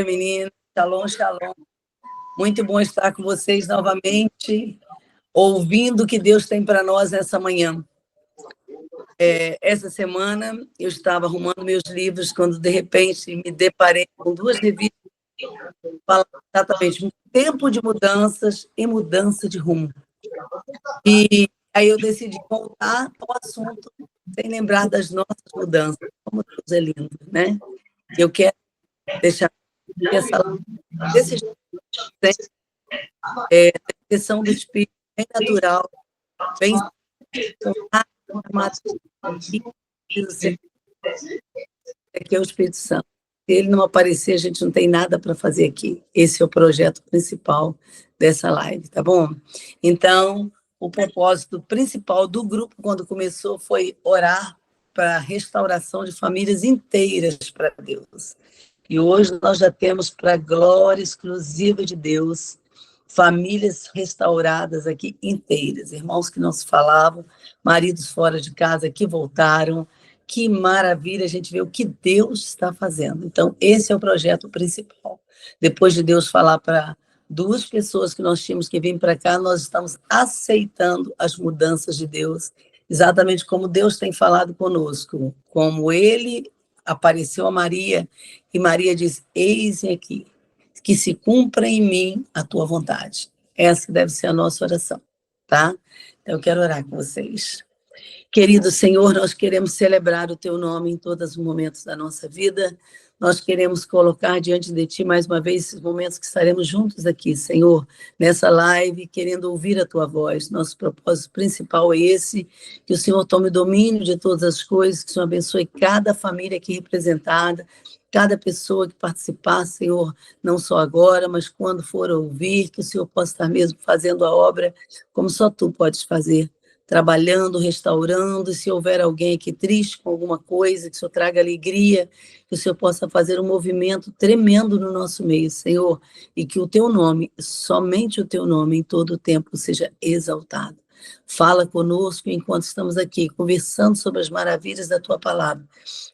Menina, shalom, shalom. Muito bom estar com vocês novamente, ouvindo o que Deus tem para nós nessa manhã. Essa semana eu estava arrumando meus livros quando, de repente, me deparei com duas revistas falando exatamente tempo de mudanças e mudança de rumo. E aí eu decidi voltar ao assunto sem lembrar das nossas mudanças. Como Deus é lindo, né? Eu quero deixar essa desse jeito, a expressão do Espírito bem natural, bem aqui é o Espírito Santo. Se ele não aparecer, a gente não tem nada para fazer aqui. Esse é o projeto principal dessa live, tá bom? Então, o propósito principal do grupo, quando começou, foi orar para a restauração de famílias inteiras para Deus. E hoje nós já temos, para a glória exclusiva de Deus, famílias restauradas aqui inteiras. Irmãos que não se falavam, maridos fora de casa que voltaram. Que maravilha a gente ver o que Deus está fazendo. Então, esse é o projeto principal. Depois de Deus falar para duas pessoas que nós tínhamos que vir para cá, nós estamos aceitando as mudanças de Deus, exatamente como Deus tem falado conosco, como Ele apareceu a Maria, e Maria diz, eis-me aqui, que se cumpra em mim a tua vontade. Essa deve ser a nossa oração, tá? Então, eu quero orar com vocês. Querido Senhor, nós queremos celebrar o Teu nome em todos os momentos da nossa vida. Nós queremos colocar diante de Ti, mais uma vez, esses momentos que estaremos juntos aqui, Senhor, nessa live, querendo ouvir a Tua voz. Nosso propósito principal é esse, que o Senhor tome domínio de todas as coisas, que o Senhor abençoe cada família aqui representada, cada pessoa que participar, Senhor, não só agora, mas quando for ouvir, que o Senhor possa estar mesmo fazendo a obra como só Tu podes fazer, trabalhando, restaurando, se houver alguém aqui triste com alguma coisa, que o Senhor traga alegria, que o Senhor possa fazer um movimento tremendo no nosso meio, Senhor, e que o Teu nome, somente o Teu nome, em todo o tempo, seja exaltado. Fala conosco enquanto estamos aqui, conversando sobre as maravilhas da Tua palavra.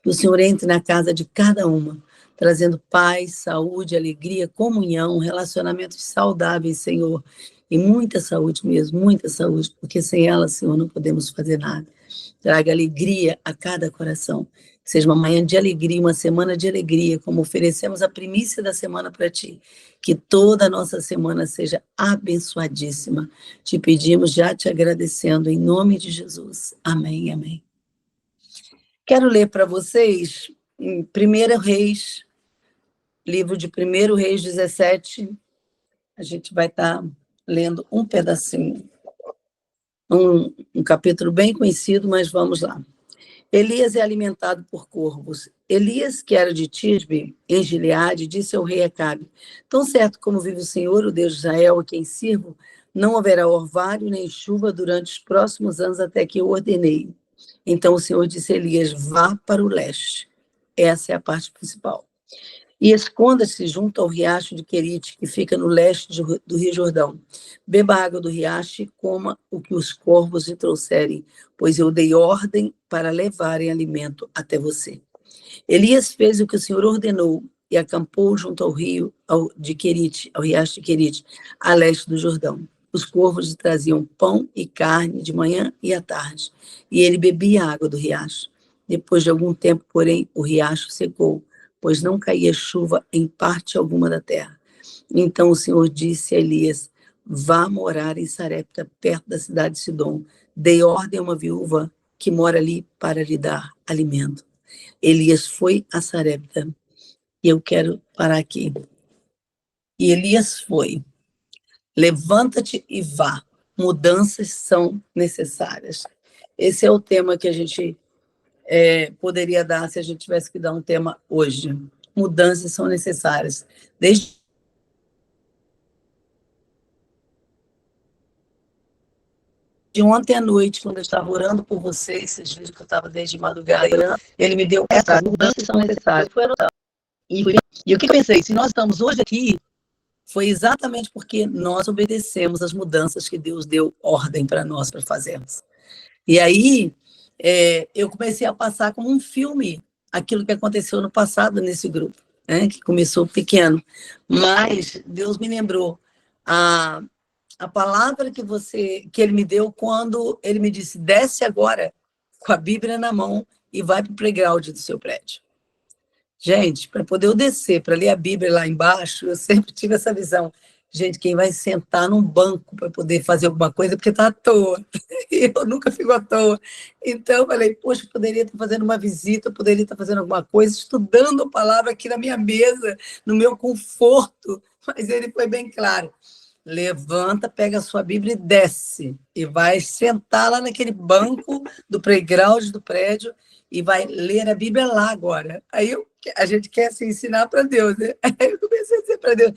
Que o Senhor entre na casa de cada uma, trazendo paz, saúde, alegria, comunhão, relacionamentos saudáveis, Senhor, e muita saúde mesmo, muita saúde, porque sem ela, Senhor, não podemos fazer nada. Traga alegria a cada coração. Que seja uma manhã de alegria, uma semana de alegria, como oferecemos a primícia da semana para Ti. Que toda a nossa semana seja abençoadíssima. Te pedimos, já te agradecendo, em nome de Jesus. Amém, amém. Quero ler para vocês em 1 Reis, livro de 1 Reis 17. A gente vai estar lendo um pedacinho. Um capítulo bem conhecido, mas vamos lá. Elias é alimentado por corvos. Elias, que era de Tisbe, em Gileade, disse ao rei Acabe, tão certo como vive o Senhor, o Deus de Israel, a quem sirvo, não haverá orvalho nem chuva durante os próximos anos até que eu ordenei. Então o Senhor disse a Elias, vá para o leste. Essa é a parte principal. E esconda-se junto ao riacho de Querite, que fica no leste do Rio Jordão. Beba a água do riacho e coma o que os corvos lhe trouxerem, pois eu dei ordem para levarem alimento até você. Elias fez o que o Senhor ordenou e acampou junto ao rio de Querite, ao riacho de Querite, a leste do Jordão. Os corvos lhe traziam pão e carne de manhã e à tarde, e ele bebia a água do riacho. Depois de algum tempo, porém, o riacho secou, pois não caía chuva em parte alguma da terra. Então o Senhor disse a Elias, vá morar em Sarepta, perto da cidade de Sidom. Dei ordem a uma viúva que mora ali para lhe dar alimento. Elias foi a Sarepta. E eu quero parar aqui. E Elias foi. Levanta-te e vá. Mudanças são necessárias. Esse é o tema que a gente poderia dar se a gente tivesse que dar um tema hoje. Mudanças são necessárias. Desde ontem à noite, quando eu estava orando por vocês viram que eu estava desde madrugada, ele me deu essa, mudanças são necessárias. E o que eu pensei? Se nós estamos hoje aqui, foi exatamente porque nós obedecemos as mudanças que Deus deu ordem para nós para fazermos. E aí, eu comecei a passar como um filme aquilo que aconteceu no passado nesse grupo. né, que começou pequeno. Mas Deus me lembrou a palavra que ele me deu quando ele me disse: desce agora com a Bíblia na mão e vai para o playground do seu prédio. Gente, para poder eu descer, para ler a Bíblia lá embaixo, eu sempre tive essa visão. Gente, quem vai sentar num banco para poder fazer alguma coisa é porque está à toa. E eu nunca fico à toa. Então, eu falei, poxa, eu poderia estar fazendo uma visita, eu poderia estar fazendo alguma coisa, estudando a palavra aqui na minha mesa, no meu conforto. Mas ele foi bem claro. Levanta, pega a sua Bíblia e desce. E vai sentar lá naquele banco do playground do prédio e vai ler a Bíblia lá agora. A gente quer se ensinar para Deus, né? Aí eu comecei a dizer para Deus,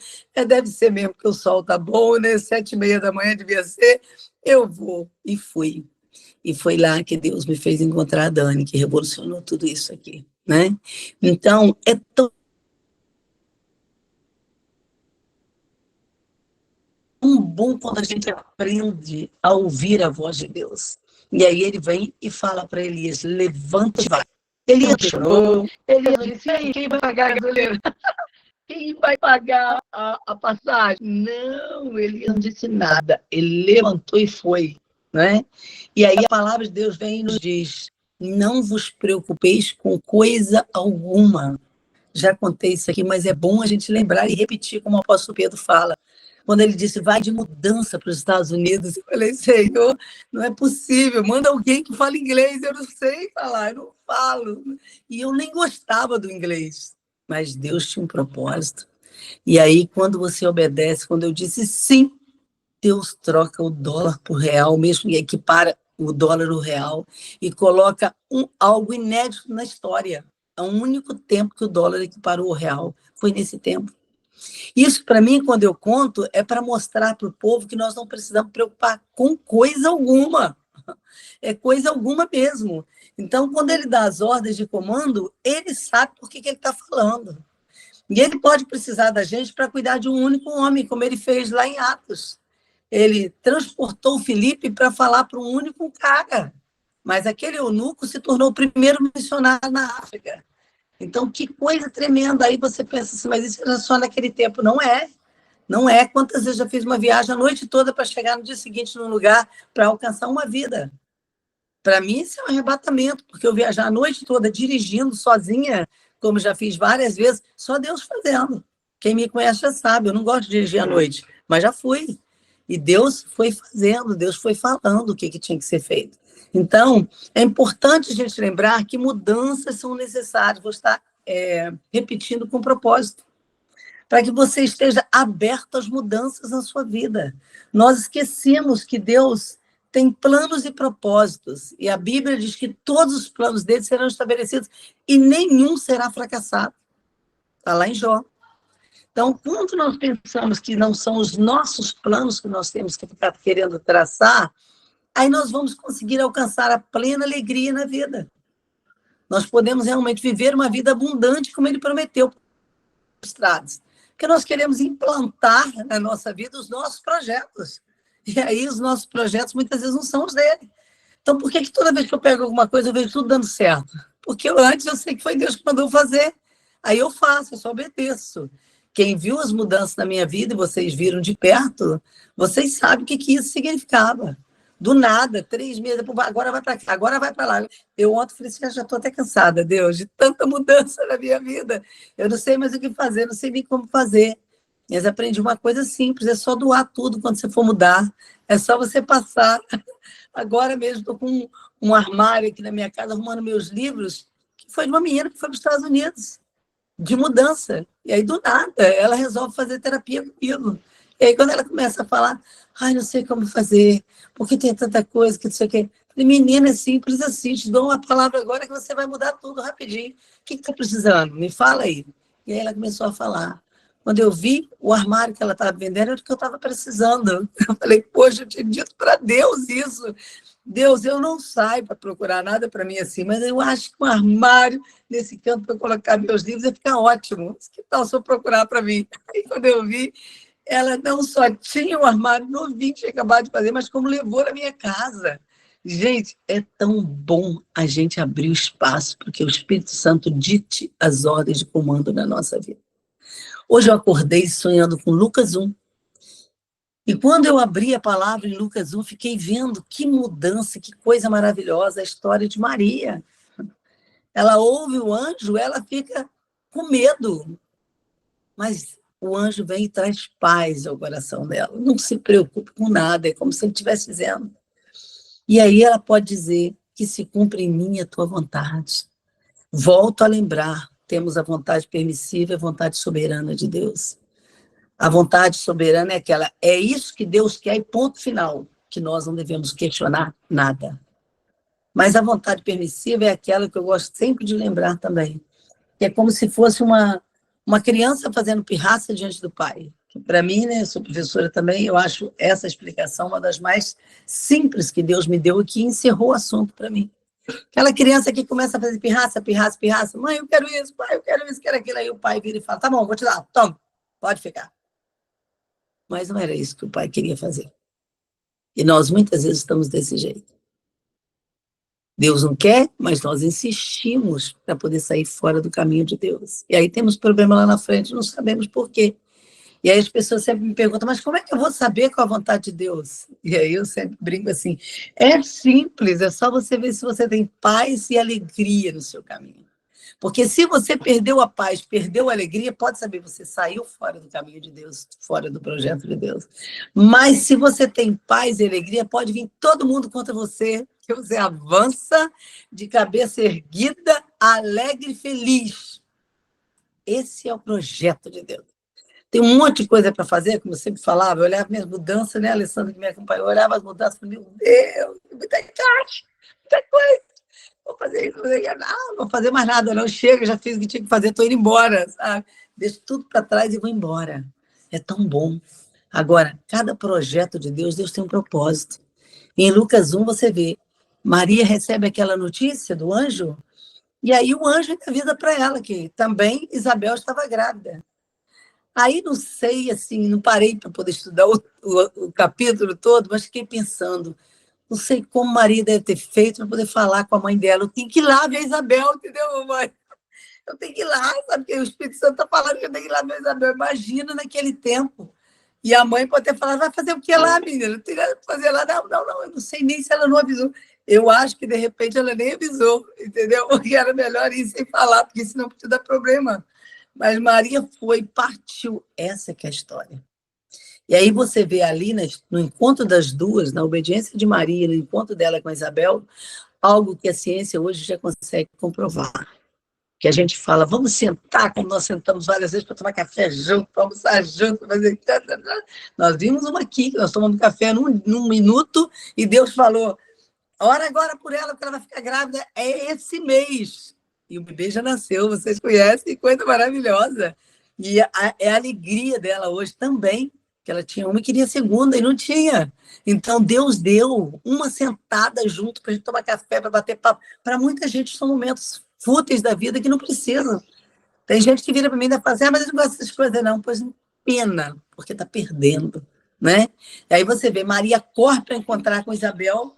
deve ser mesmo, porque o sol tá bom, né? 7h30 da manhã devia ser, eu vou. E fui. E foi lá que Deus me fez encontrar a Dani, que revolucionou tudo isso aqui, né? Então, é tão bom quando a gente aprende a ouvir a voz de Deus. E aí ele vem e fala para Elias, levanta e vai. Elias chorou, Elias disse, e aí, quem vai pagar a gasolina? Quem vai pagar a passagem? Não, ele não disse nada. Ele levantou e foi, né? E aí a palavra de Deus vem e nos diz, não vos preocupeis com coisa alguma. Já contei isso aqui, mas é bom a gente lembrar e repetir como o apóstolo Pedro fala. Quando ele disse, vai de mudança para os Estados Unidos, eu falei, Senhor, não é possível, manda alguém que fale inglês, eu não sei falar, eu não falo. E eu nem gostava do inglês, mas Deus tinha um propósito. E aí, quando você obedece, quando eu disse sim, Deus troca o dólar por real, mesmo e equipara o dólar ao real, e coloca algo inédito na história. É o único tempo que o dólar equiparou o real, foi nesse tempo. Isso, para mim, quando eu conto, é para mostrar para o povo que nós não precisamos preocupar com coisa alguma. É coisa alguma mesmo. Então, quando ele dá as ordens de comando, ele sabe por que ele está falando. E ele pode precisar da gente para cuidar de um único homem, como ele fez lá em Atos. Ele transportou o Filipe para falar para um único cara. Mas aquele eunuco se tornou o primeiro missionário na África. Então, que coisa tremenda. Aí você pensa assim, mas isso era só naquele tempo. Não é. Não é. Quantas vezes já fiz uma viagem a noite toda para chegar no dia seguinte num lugar para alcançar uma vida? Para mim, isso é um arrebatamento, porque eu viajar a noite toda dirigindo sozinha, como já fiz várias vezes, só Deus fazendo. Quem me conhece já sabe, eu não gosto de dirigir à noite, mas já fui. E Deus foi fazendo, Deus foi falando o que tinha que ser feito. Então, é importante a gente lembrar que mudanças são necessárias. Vou estar repetindo com propósito, para que você esteja aberto às mudanças na sua vida. Nós esquecemos que Deus tem planos e propósitos, e a Bíblia diz que todos os planos dele serão estabelecidos e nenhum será fracassado. Está lá em Jó. Então, quando nós pensamos que não são os nossos planos que nós temos que ficar querendo traçar, aí nós vamos conseguir alcançar a plena alegria na vida. Nós podemos realmente viver uma vida abundante, como ele prometeu para os estrados. Porque nós queremos implantar na nossa vida os nossos projetos. E aí os nossos projetos muitas vezes não são os dele. Então, por que toda vez que eu pego alguma coisa, eu vejo tudo dando certo? Porque antes eu sei que foi Deus que mandou fazer. Aí eu faço, eu só obedeço. Quem viu as mudanças na minha vida, e vocês viram de perto, vocês sabem o que isso significava. Do nada, 3 meses, agora vai para cá, agora vai para lá. Eu ontem falei assim, já estou até cansada, Deus, de tanta mudança na minha vida. Eu não sei mais o que fazer, não sei nem como fazer. Mas aprendi uma coisa simples, é só doar tudo quando você for mudar. É só você passar. Agora mesmo estou com um armário aqui na minha casa, arrumando meus livros, que foi de uma menina que foi para os Estados Unidos, de mudança. E aí, do nada, ela resolve fazer terapia comigo. E aí, quando ela começa a falar, ai, não sei como fazer, porque tem tanta coisa que não sei o quê. Falei, menina, é simples assim, te dou uma palavra agora que você vai mudar tudo rapidinho. O que está precisando? Me fala aí. E aí ela começou a falar. Quando eu vi o armário que ela estava vendendo, era o que eu estava precisando. Eu falei, poxa, eu tinha dito para Deus isso. Deus, eu não saio para procurar nada para mim assim, mas eu acho que um armário nesse canto para colocar meus livros ia ficar ótimo. Que tal se eu procurar para mim? Aí quando eu vi, ela não só tinha um armário novinho que tinha acabado de fazer, mas como levou na minha casa. Gente, é tão bom a gente abrir o espaço para que o Espírito Santo dite as ordens de comando na nossa vida. Hoje eu acordei sonhando com Lucas 1. E quando eu abri a palavra em Lucas 1, fiquei vendo que mudança, que coisa maravilhosa a história de Maria. Ela ouve o anjo, ela fica com medo, mas o anjo vem e traz paz ao coração dela. Não se preocupe com nada, é como se ele estivesse dizendo. E aí ela pode dizer que se cumpre em mim a tua vontade. Volto a lembrar, temos a vontade permissiva e a vontade soberana de Deus. A vontade soberana é aquela, é isso que Deus quer e ponto final, que nós não devemos questionar nada. Mas a vontade permissiva é aquela que eu gosto sempre de lembrar também, que é como se fosse uma criança fazendo pirraça diante do pai. Para mim, né, eu sou professora também, eu acho essa explicação uma das mais simples que Deus me deu e que encerrou o assunto para mim. Aquela criança que começa a fazer pirraça, pirraça, pirraça, mãe, eu quero isso, pai, eu quero isso, quero aquilo, aí o pai vira e fala, tá bom, vou te dar, toma, pode ficar. Mas não era isso que o pai queria fazer. E nós muitas vezes estamos desse jeito. Deus não quer, mas nós insistimos para poder sair fora do caminho de Deus. E aí temos problema lá na frente, não sabemos por quê. E aí as pessoas sempre me perguntam, mas como é que eu vou saber qual a vontade de Deus? E aí eu sempre brinco assim, é simples, é só você ver se você tem paz e alegria no seu caminho. Porque se você perdeu a paz, perdeu a alegria, pode saber, você saiu fora do caminho de Deus, fora do projeto de Deus. Mas se você tem paz e alegria, pode vir todo mundo contra você, que você avança de cabeça erguida, alegre e feliz. Esse é o projeto de Deus. Tem um monte de coisa para fazer, como eu sempre falava, eu olhava minhas mudanças, né, Alessandra, que me acompanhou, eu olhava as mudanças e falei, meu Deus, muita caixa, muita coisa, vou fazer isso, vou fazer aquilo, não vou fazer mais nada, não, chega, já fiz o que tinha que fazer, estou indo embora, sabe? Deixo tudo para trás e vou embora. É tão bom. Agora, cada projeto de Deus, Deus tem um propósito. Em Lucas 1, você vê, Maria recebe aquela notícia do anjo, e aí o anjo avisa para ela que também Isabel estava grávida. Aí não sei, assim, não parei para poder estudar o capítulo todo, mas fiquei pensando, não sei como Maria deve ter feito para poder falar com a mãe dela. Eu tenho que ir lá ver a Isabel, entendeu, mãe? Eu tenho que ir lá, sabe? Porque o Espírito Santo está falando que eu tenho que ir lá ver a Isabel. Imagina naquele tempo. E a mãe pode ter falado, vai fazer o que lá, menina? Não tem nada para fazer lá. Não, não, não, eu não sei nem se ela não avisou. Eu acho que, de repente, ela nem avisou, entendeu? Porque era melhor ir sem falar, porque senão podia dar problema. Mas Maria foi, partiu. Essa que é a história. E aí você vê ali no encontro das duas, na obediência de Maria, no encontro dela com Isabel, algo que a ciência hoje já consegue comprovar. Que a gente fala, vamos sentar, como nós sentamos várias vezes para tomar café junto, para almoçar junto, fazer... Nós vimos uma aqui, que nós tomamos café num minuto, e Deus falou, ora agora por ela, porque ela vai ficar grávida, é esse mês. E o bebê já nasceu, vocês conhecem, coisa maravilhosa. E é a alegria dela hoje também, que ela tinha uma e queria a segunda, e não tinha. Então, Deus deu uma sentada junto para a gente tomar café, para bater papo. Para muita gente, são momentos fúteis da vida que não precisam. Tem gente que vira para mim e fala assim, mas eu não gosto dessas coisas, não. Pois pena, porque está perdendo. Né? E aí você vê, Maria corre para encontrar com Isabel,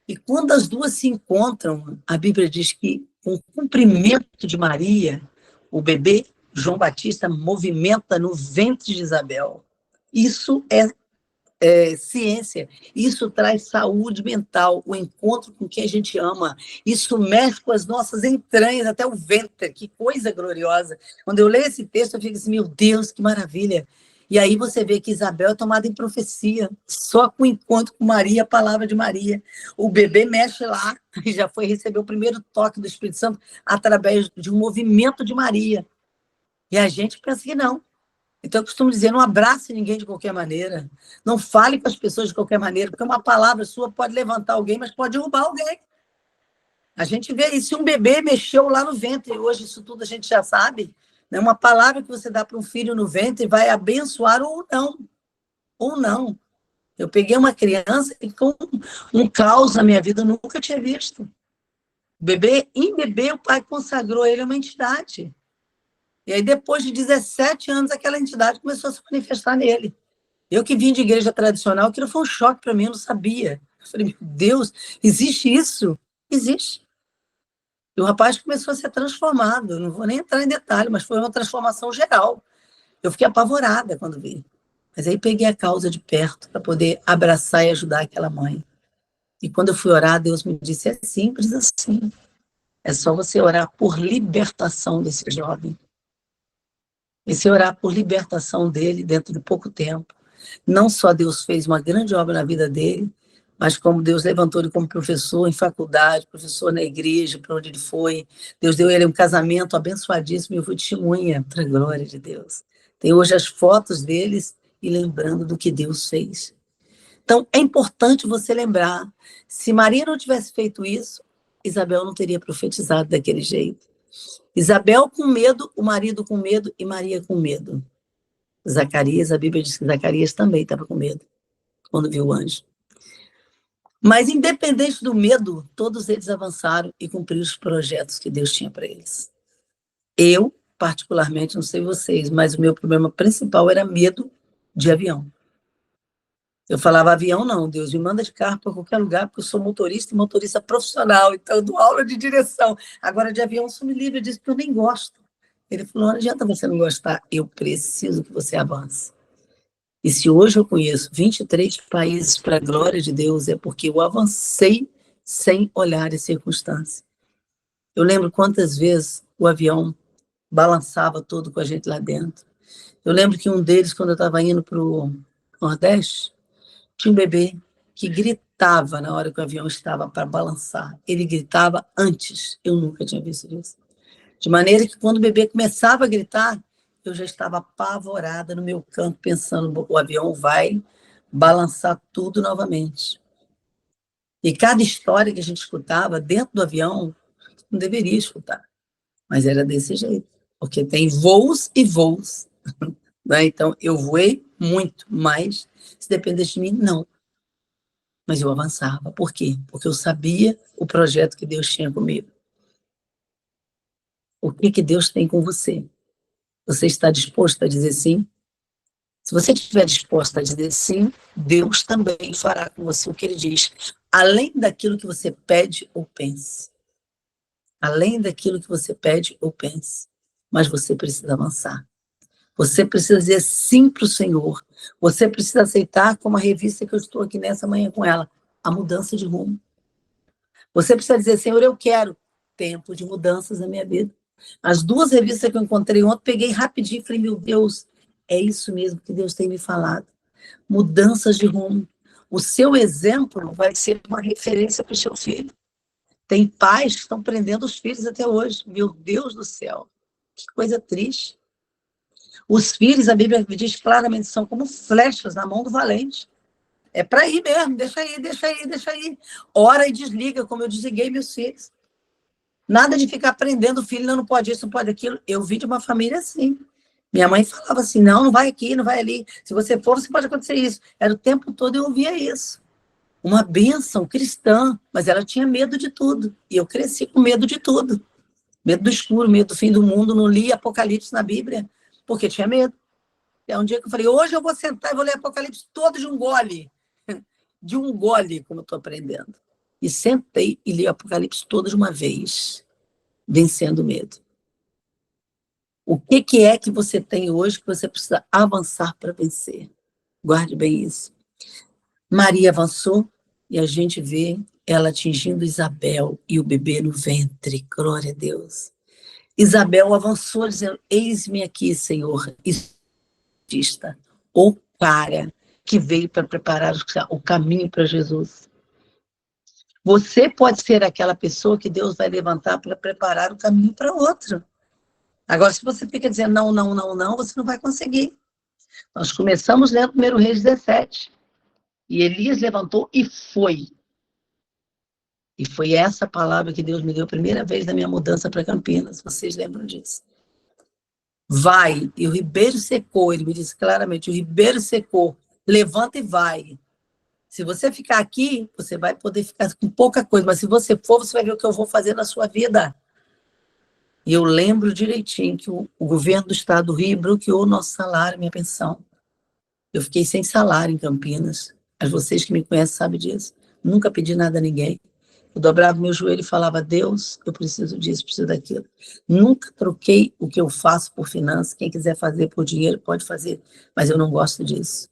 e quando as duas se encontram, a Bíblia diz que, com o cumprimento de Maria, o bebê João Batista movimenta no ventre de Isabel. Isso é ciência, isso traz saúde mental, o encontro com quem a gente ama, isso mexe com as nossas entranhas, até o ventre, que coisa gloriosa. Quando eu leio esse texto, eu fico assim, meu Deus, que maravilha. E aí você vê que Isabel é tomada em profecia, só com o encontro com Maria, a palavra de Maria. O bebê mexe lá, e já foi receber o primeiro toque do Espírito Santo através de um movimento de Maria. E a gente pensa que não. Então, eu costumo dizer, não abrace ninguém de qualquer maneira, não fale com as pessoas de qualquer maneira, porque uma palavra sua pode levantar alguém, mas pode derrubar alguém. A gente vê isso, se um bebê mexeu lá no ventre, hoje isso tudo a gente já sabe, né? Uma palavra que você dá para um filho no ventre vai abençoar ou não. Ou não. Eu peguei uma criança e com um caos na minha vida, eu nunca tinha visto. Em bebê, o pai consagrou ele a uma entidade. E aí, depois de 17 anos, aquela entidade começou a se manifestar nele. Eu que vim de igreja tradicional, aquilo foi um choque para mim, eu não sabia. Eu falei, meu Deus, existe isso? Existe. E o rapaz começou a ser transformado. Eu não vou nem entrar em detalhe, mas foi uma transformação geral. Eu fiquei apavorada quando vi. Mas aí peguei a causa de perto para poder abraçar e ajudar aquela mãe. E quando eu fui orar, Deus me disse, é simples assim. É só você orar por libertação desse jovem. E se orar por libertação dele dentro de pouco tempo. Não só Deus fez uma grande obra na vida dele, mas como Deus levantou ele como professor em faculdade, professor na igreja, para onde ele foi. Deus deu ele um casamento abençoadíssimo e eu fui testemunha para a glória de Deus. Tem hoje as fotos deles e lembrando do que Deus fez. Então, é importante você lembrar, se Maria não tivesse feito isso, Isabel não teria profetizado daquele jeito. Isabel com medo, o marido com medo e Maria com medo. Zacarias, a Bíblia diz que Zacarias também estava com medo quando viu o anjo. Mas, independente do medo, todos eles avançaram e cumpriram os projetos que Deus tinha para eles. Eu, particularmente, não sei vocês, mas o meu problema principal era medo de avião. Eu falava, avião não, Deus me manda de carro para qualquer lugar, porque eu sou motorista e motorista profissional, então eu dou aula de direção. Agora, de avião, sou me livre disso, porque eu nem gosto. Ele falou, não adianta você não gostar, eu preciso que você avance. E se hoje eu conheço 23 países para a glória de Deus, é porque eu avancei sem olhar as circunstâncias. Eu lembro quantas vezes o avião balançava todo com a gente lá dentro. Eu lembro que um deles, quando eu estava indo para o Nordeste, tinha um bebê que gritava na hora que o avião estava para balançar. Ele gritava antes. Eu nunca tinha visto isso. De maneira que quando o bebê começava a gritar, eu já estava apavorada no meu canto, pensando, o avião vai balançar tudo novamente. E cada história que a gente escutava dentro do avião, não deveria escutar. Mas era desse jeito. Porque tem voos e voos. Né? Então, eu voei muito, mas se dependesse de mim, não. Mas eu avançava. Por quê? Porque eu sabia o projeto que Deus tinha comigo. O que Deus tem com você? Você está disposto a dizer sim? Se você estiver disposto a dizer sim, Deus também fará com você o que ele diz, além daquilo que você pede ou pense. Além daquilo que você pede ou pense. Mas você precisa avançar. Você precisa dizer sim para o Senhor. Você precisa aceitar, como a revista que eu estou aqui nessa manhã com ela, a mudança de rumo. Você precisa dizer, Senhor, eu quero tempo de mudanças na minha vida. As duas revistas que eu encontrei ontem, peguei rapidinho e falei, meu Deus, é isso mesmo que Deus tem me falado. Mudanças de rumo. O seu exemplo vai ser uma referência para o seu filho. Tem pais que estão prendendo os filhos até hoje. Meu Deus do céu, que coisa triste. Os filhos, a Bíblia diz claramente, são como flechas na mão do valente. É para ir mesmo, deixa aí, deixa aí, deixa aí. Ora e desliga, como eu desliguei meus filhos. Nada de ficar prendendo o filho, não pode isso, não pode aquilo. Eu vi de uma família assim. Minha mãe falava assim, não, não vai aqui, não vai ali. Se você for, você pode acontecer isso. Era o tempo todo eu ouvia isso. Uma bênção cristã, mas ela tinha medo de tudo. E eu cresci com medo de tudo. Medo do escuro, medo do fim do mundo. Não li Apocalipse na Bíblia, porque tinha medo. É um dia que eu falei, hoje eu vou sentar e vou ler Apocalipse todo de um gole. De um gole, como eu estou aprendendo. E sentei e li Apocalipse todo de uma vez, vencendo o medo. O que é que você tem hoje que você precisa avançar para vencer? Guarde bem isso. Maria avançou e a gente vê ela atingindo Isabel e o bebê no ventre. Glória a Deus. Isabel avançou dizendo, eis-me aqui, Senhor, o cara que veio para preparar o caminho para Jesus. Você pode ser aquela pessoa que Deus vai levantar para preparar o caminho para outro. Agora, se você fica dizendo não, não, não, não, você não vai conseguir. Nós começamos lendo 1 Reis 17. E Elias levantou e foi. E foi essa palavra que Deus me deu a primeira vez na minha mudança para Campinas. Vocês lembram disso? Vai. E o ribeiro secou. Ele me disse claramente, o ribeiro secou. Levanta e vai. Se você ficar aqui, você vai poder ficar com pouca coisa. Mas se você for, você vai ver o que eu vou fazer na sua vida. E eu lembro direitinho que o governo do estado do Rio bloqueou o nosso salário, minha pensão. Eu fiquei sem salário em Campinas. Mas vocês que me conhecem sabem disso. Nunca pedi nada a ninguém. Eu dobrava meu joelho e falava, Deus, eu preciso disso, preciso daquilo. Nunca troquei o que eu faço por finanças. Quem quiser fazer por dinheiro, pode fazer, mas eu não gosto disso.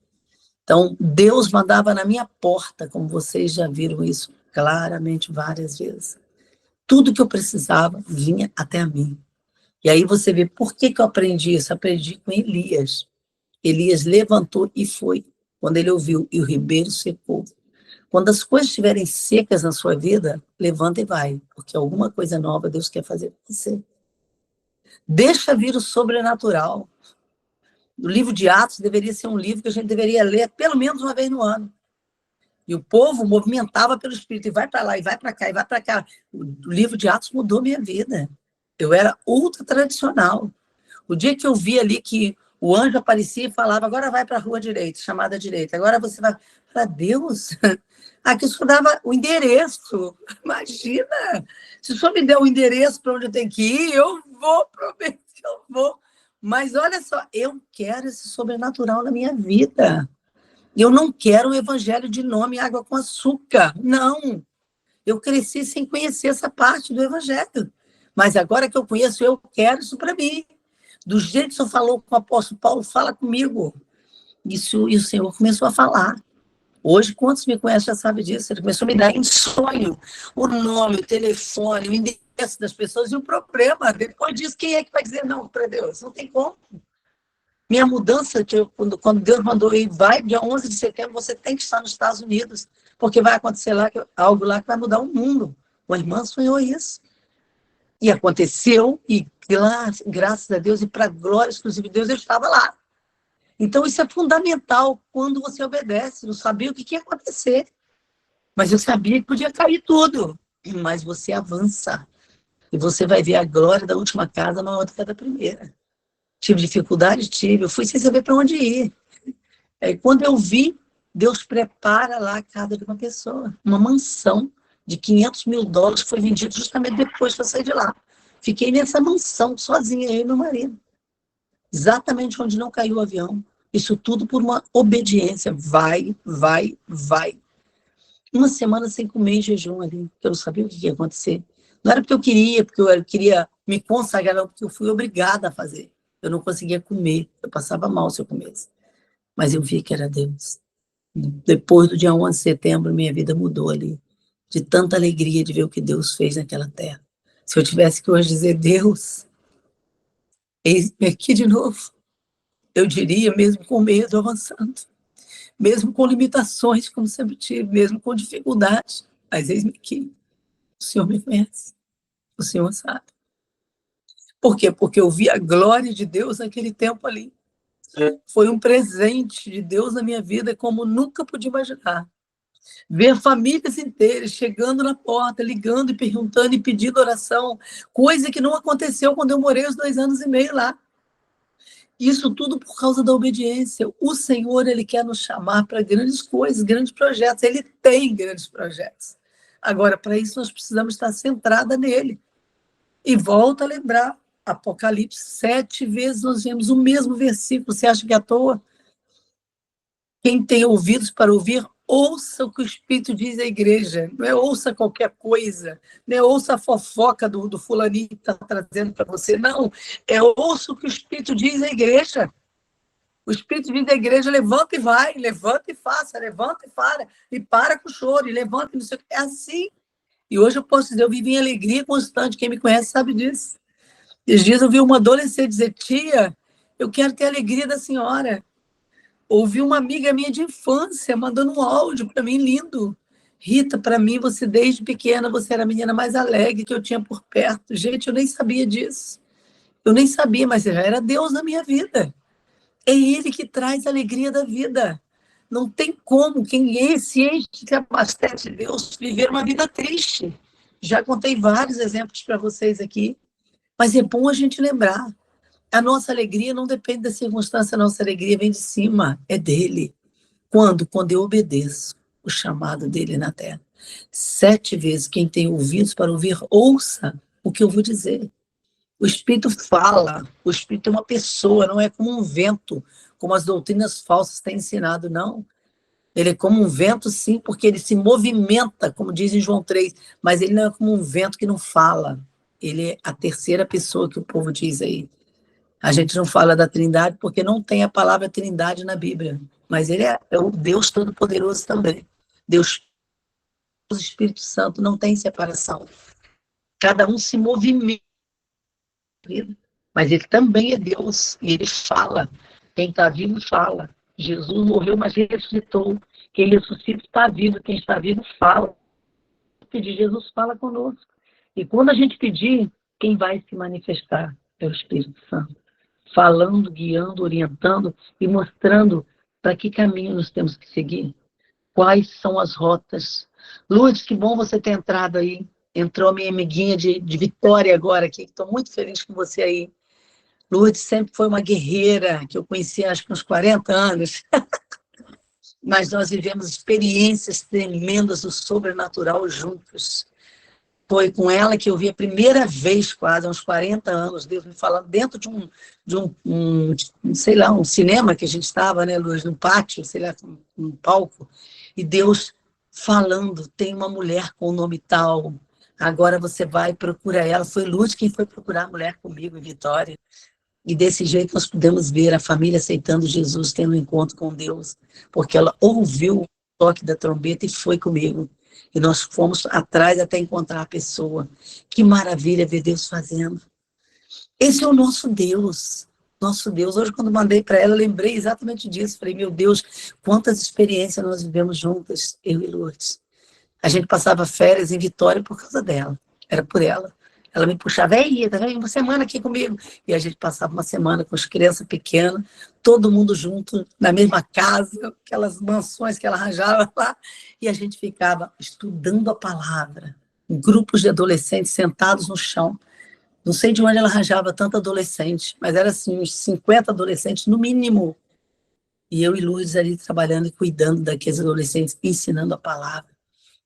Então, Deus mandava na minha porta, como vocês já viram isso claramente várias vezes. Tudo que eu precisava vinha até a mim. E aí você vê por que eu aprendi isso. Aprendi com Elias. Elias levantou e foi. Quando ele ouviu, e o ribeiro secou. Quando as coisas estiverem secas na sua vida, levanta e vai, porque alguma coisa nova Deus quer fazer com você. Deixa vir o sobrenatural. O livro de Atos deveria ser um livro que a gente deveria ler pelo menos uma vez no ano. E o povo movimentava pelo Espírito, e vai para lá, e vai para cá, e vai para cá. O livro de Atos mudou minha vida. Eu era ultra tradicional. O dia que eu vi ali que o anjo aparecia e falava, agora vai para a rua direita, chamada direita, agora você vai... Para Deus, aqui só dava o endereço. Imagina, se o senhor me der o endereço para onde eu tenho que ir, eu vou, prometo que eu vou. Mas olha só, eu quero esse sobrenatural na minha vida. Eu não quero um evangelho de nome água com açúcar. Não. Eu cresci sem conhecer essa parte do evangelho. Mas agora que eu conheço, eu quero isso para mim. Do jeito que o senhor falou com o apóstolo Paulo, fala comigo. Isso, e o Senhor começou a falar. Hoje, quantos me conhecem já sabem disso. Ele começou a me dar em sonho o nome, o telefone, o endereço das pessoas e o problema. Depois disso, quem é que vai dizer não para Deus? Não tem como. Minha mudança, quando Deus mandou ir, vai, dia 11 de setembro, você tem que estar nos Estados Unidos, porque vai acontecer lá algo lá que vai mudar o mundo. Uma irmã sonhou isso. E aconteceu, e graças a Deus, e para a glória exclusiva de Deus, eu estava lá. Então, isso é fundamental quando você obedece. Não sabia o que ia acontecer, mas eu sabia que podia cair tudo. Mas você avança, e você vai ver a glória da última casa maior do que a da primeira. Tive dificuldade? Tive. Eu fui sem saber para onde ir. Aí, quando eu vi, Deus prepara lá a casa de uma pessoa. Uma mansão de $500 mil foi vendida justamente depois que eu saí de lá. Fiquei nessa mansão sozinha, eu e meu marido. Exatamente onde não caiu o avião. Isso tudo por uma obediência. Vai, vai, vai. Uma semana sem comer em jejum ali, porque eu não sabia o que ia acontecer. Não era porque eu queria me consagrar, não, porque eu fui obrigada a fazer. Eu não conseguia comer, eu passava mal se eu comesse. Mas eu vi que era Deus. Depois do dia 11 de setembro, minha vida mudou ali. De tanta alegria de ver o que Deus fez naquela terra. Se eu tivesse que hoje dizer, Deus, eis-me aqui de novo, eu diria, mesmo com medo, avançando. Mesmo com limitações, como sempre tive, mesmo com dificuldades. Mas eis-me aqui. O Senhor me conhece. O Senhor sabe. Por quê? Porque eu vi a glória de Deus naquele tempo ali. Foi um presente de Deus na minha vida como nunca podia imaginar. Ver famílias inteiras chegando na porta, ligando e perguntando e pedindo oração, coisa que não aconteceu quando eu morei os 2 anos e meio lá. Isso tudo por causa da obediência. O Senhor, Ele quer nos chamar para grandes coisas, grandes projetos. Ele tem grandes projetos. Agora, para isso, nós precisamos estar centrada nele. E volta a lembrar, Apocalipse 7 vezes nós vemos o mesmo versículo. Você acha que é à toa? Quem tem ouvidos para ouvir, ouça o que o Espírito diz à igreja. Não é ouça qualquer coisa, não é ouça a fofoca do fulaninho que está trazendo para você, não. É ouça o que o Espírito diz à igreja. O Espírito diz à igreja, levanta e vai, levanta e faça, levanta e para com o choro, e levanta e não sei o que. É assim. E hoje eu posso dizer, eu vivo em alegria constante. Quem me conhece sabe disso. Esses dias eu vi uma adolescente dizer, tia, eu quero ter a alegria da senhora. Ouvi uma amiga minha de infância mandando um áudio para mim, lindo. Rita, para mim, você desde pequena, você era a menina mais alegre que eu tinha por perto. Gente, eu nem sabia disso. Eu nem sabia, mas já era Deus na minha vida. É Ele que traz a alegria da vida. Não tem como quem se enche, se abastece de Deus, viver uma vida triste. Já contei vários exemplos para vocês aqui, mas é bom a gente lembrar. A nossa alegria não depende da circunstância, a nossa alegria vem de cima, é dele. Quando? Quando eu obedeço o chamado dele na terra. 7 vezes, quem tem ouvidos para ouvir, ouça o que eu vou dizer. O Espírito fala, o Espírito é uma pessoa, não é como um vento, como as doutrinas falsas têm ensinado, não. Ele é como um vento, sim, porque ele se movimenta, como diz em João 3, mas ele não é como um vento que não fala. Ele é a terceira pessoa que o povo diz aí. A gente não fala da Trindade porque não tem a palavra Trindade na Bíblia, mas ele é o Deus Todo-Poderoso também. Deus, o Espírito Santo, não tem separação. Cada um se movimenta, mas ele também é Deus e ele fala. Quem está vivo fala. Jesus morreu, mas ressuscitou. Quem ressuscita está vivo, quem está vivo fala. Pedir, Jesus fala conosco. E quando a gente pedir, quem vai se manifestar é o Espírito Santo. Falando, guiando, orientando e mostrando para que caminho nós temos que seguir. Quais são as rotas. Lourdes, que bom você ter entrado aí. Entrou minha amiguinha de Vitória agora aqui. Estou muito feliz com você aí. Lourdes sempre foi uma guerreira, que eu conheci acho que uns 40 anos. Mas nós vivemos experiências tremendas do sobrenatural juntos. Foi com ela que eu vi a primeira vez, quase, há uns 40 anos, Deus me falando, dentro sei lá, um cinema que a gente estava, né, Luz, num pátio, sei lá, um palco, e Deus falando, tem uma mulher com o nome tal, agora você vai procurar ela. Foi Luz quem foi procurar a mulher comigo em Vitória. E desse jeito nós pudemos ver a família aceitando Jesus, tendo um encontro com Deus, porque ela ouviu o toque da trombeta e foi comigo. E nós fomos atrás até encontrar a pessoa. Que maravilha ver Deus fazendo. Esse é o nosso Deus. Nosso Deus. Hoje, quando mandei para ela, eu lembrei exatamente disso. Falei, meu Deus, quantas experiências nós vivemos juntas, eu e Lourdes. A gente passava férias em Vitória por causa dela. Era por ela. Ela me puxava, vem uma semana aqui comigo. E a gente passava uma semana com as crianças pequenas, todo mundo junto, na mesma casa, aquelas mansões que ela arranjava lá. E a gente ficava estudando a palavra. Grupos de adolescentes sentados no chão. Não sei de onde ela arranjava tanto adolescente, mas era assim, uns 50 adolescentes no mínimo. E eu e Lourdes ali trabalhando e cuidando daqueles adolescentes, ensinando a palavra.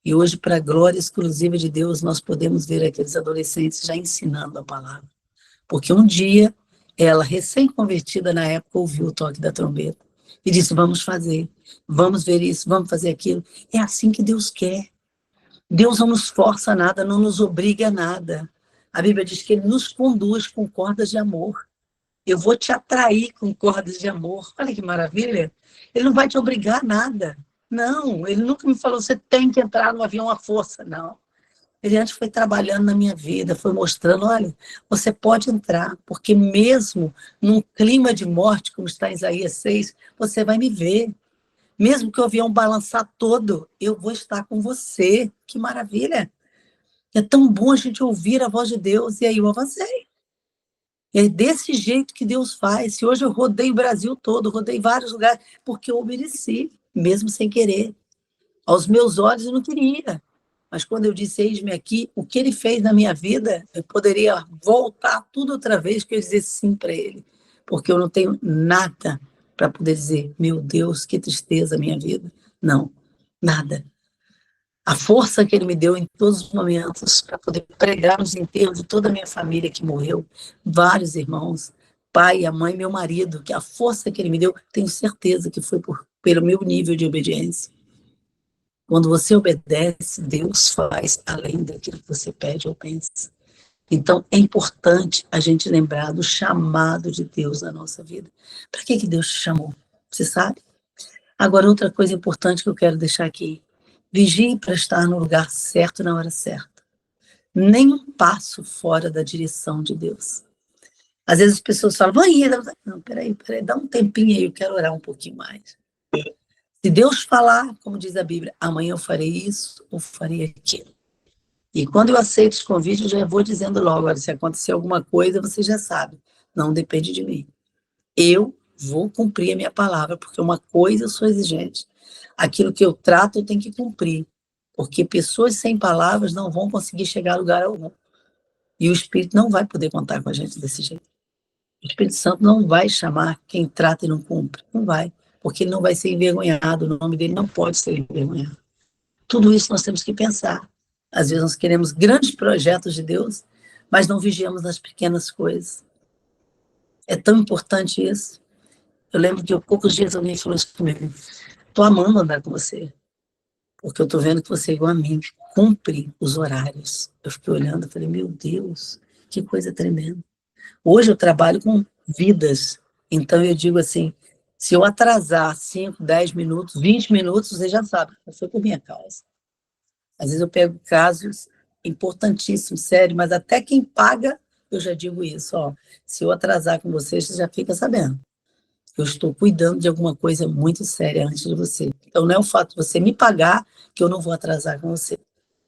E hoje, para a glória exclusiva de Deus, nós podemos ver aqueles adolescentes já ensinando a palavra. Porque um dia, ela, recém-convertida na época, ouviu o toque da trombeta e disse, vamos fazer, vamos ver isso, vamos fazer aquilo. É assim que Deus quer. Deus não nos força a nada, não nos obriga a nada. A Bíblia diz que Ele nos conduz com cordas de amor. Eu vou te atrair com cordas de amor. Olha que maravilha. Ele não vai te obrigar a nada. Não, ele nunca me falou, você tem que entrar no avião à força. Não. Ele antes foi trabalhando na minha vida, foi mostrando, olha, você pode entrar, porque mesmo num clima de morte, como está em Isaías 6, você vai me ver. Mesmo que o avião balançar todo, eu vou estar com você. Que maravilha. É tão bom a gente ouvir a voz de Deus, e aí eu avancei. É desse jeito que Deus faz. Se hoje eu rodei o Brasil todo, rodei vários lugares, porque eu obedeci, mesmo sem querer. Aos meus olhos eu não queria. Mas quando eu disse, eis-me aqui, o que ele fez na minha vida, eu poderia voltar tudo outra vez, que eu dizer sim para ele. Porque eu não tenho nada para poder dizer, meu Deus, que tristeza a minha vida. Não, nada. A força que ele me deu em todos os momentos para poder pregar nos enterros de toda a minha família que morreu, vários irmãos, pai, a mãe, meu marido, que a força que ele me deu, tenho certeza que foi pelo meu nível de obediência. Quando você obedece, Deus faz além daquilo que você pede ou pensa. Então, é importante a gente lembrar do chamado de Deus na nossa vida. Para que Deus te chamou? Você sabe? Agora, outra coisa importante que eu quero deixar aqui. Vigie para estar no lugar certo na hora certa. Nem um passo fora da direção de Deus. Às vezes as pessoas falam, banheira. Não, peraí, dá um tempinho aí, eu quero orar um pouquinho mais. Se Deus falar, como diz a Bíblia, amanhã eu farei isso ou farei aquilo. E quando eu aceito os convites, eu já vou dizendo logo, olha, se acontecer alguma coisa, você já sabe, não depende de mim. Eu vou cumprir a minha palavra, porque uma coisa eu sou exigente. Aquilo que eu trato, eu tenho que cumprir. Porque pessoas sem palavras não vão conseguir chegar a lugar algum. E o Espírito não vai poder contar com a gente desse jeito. O Espírito Santo não vai chamar quem trata e não cumpre. Não vai. Porque ele não vai ser envergonhado. O nome dele não pode ser envergonhado. Tudo isso nós temos que pensar. Às vezes nós queremos grandes projetos de Deus, mas não vigiamos nas pequenas coisas. É tão importante isso. Eu lembro que há poucos dias alguém falou isso comigo. Estou amando andar com você, porque eu estou vendo que você é igual a mim, cumpre os horários. Eu fiquei olhando e falei, meu Deus, que coisa tremenda. Hoje eu trabalho com vidas, então eu digo assim, se eu atrasar 5, 10 minutos, 20 minutos, você já sabe, foi por minha causa. Às vezes eu pego casos importantíssimos, sério, mas até quem paga, eu já digo isso, ó, se eu atrasar com você, você já fica sabendo. Eu estou cuidando de alguma coisa muito séria antes de você. Então não é o fato de você me pagar que eu não vou atrasar com você.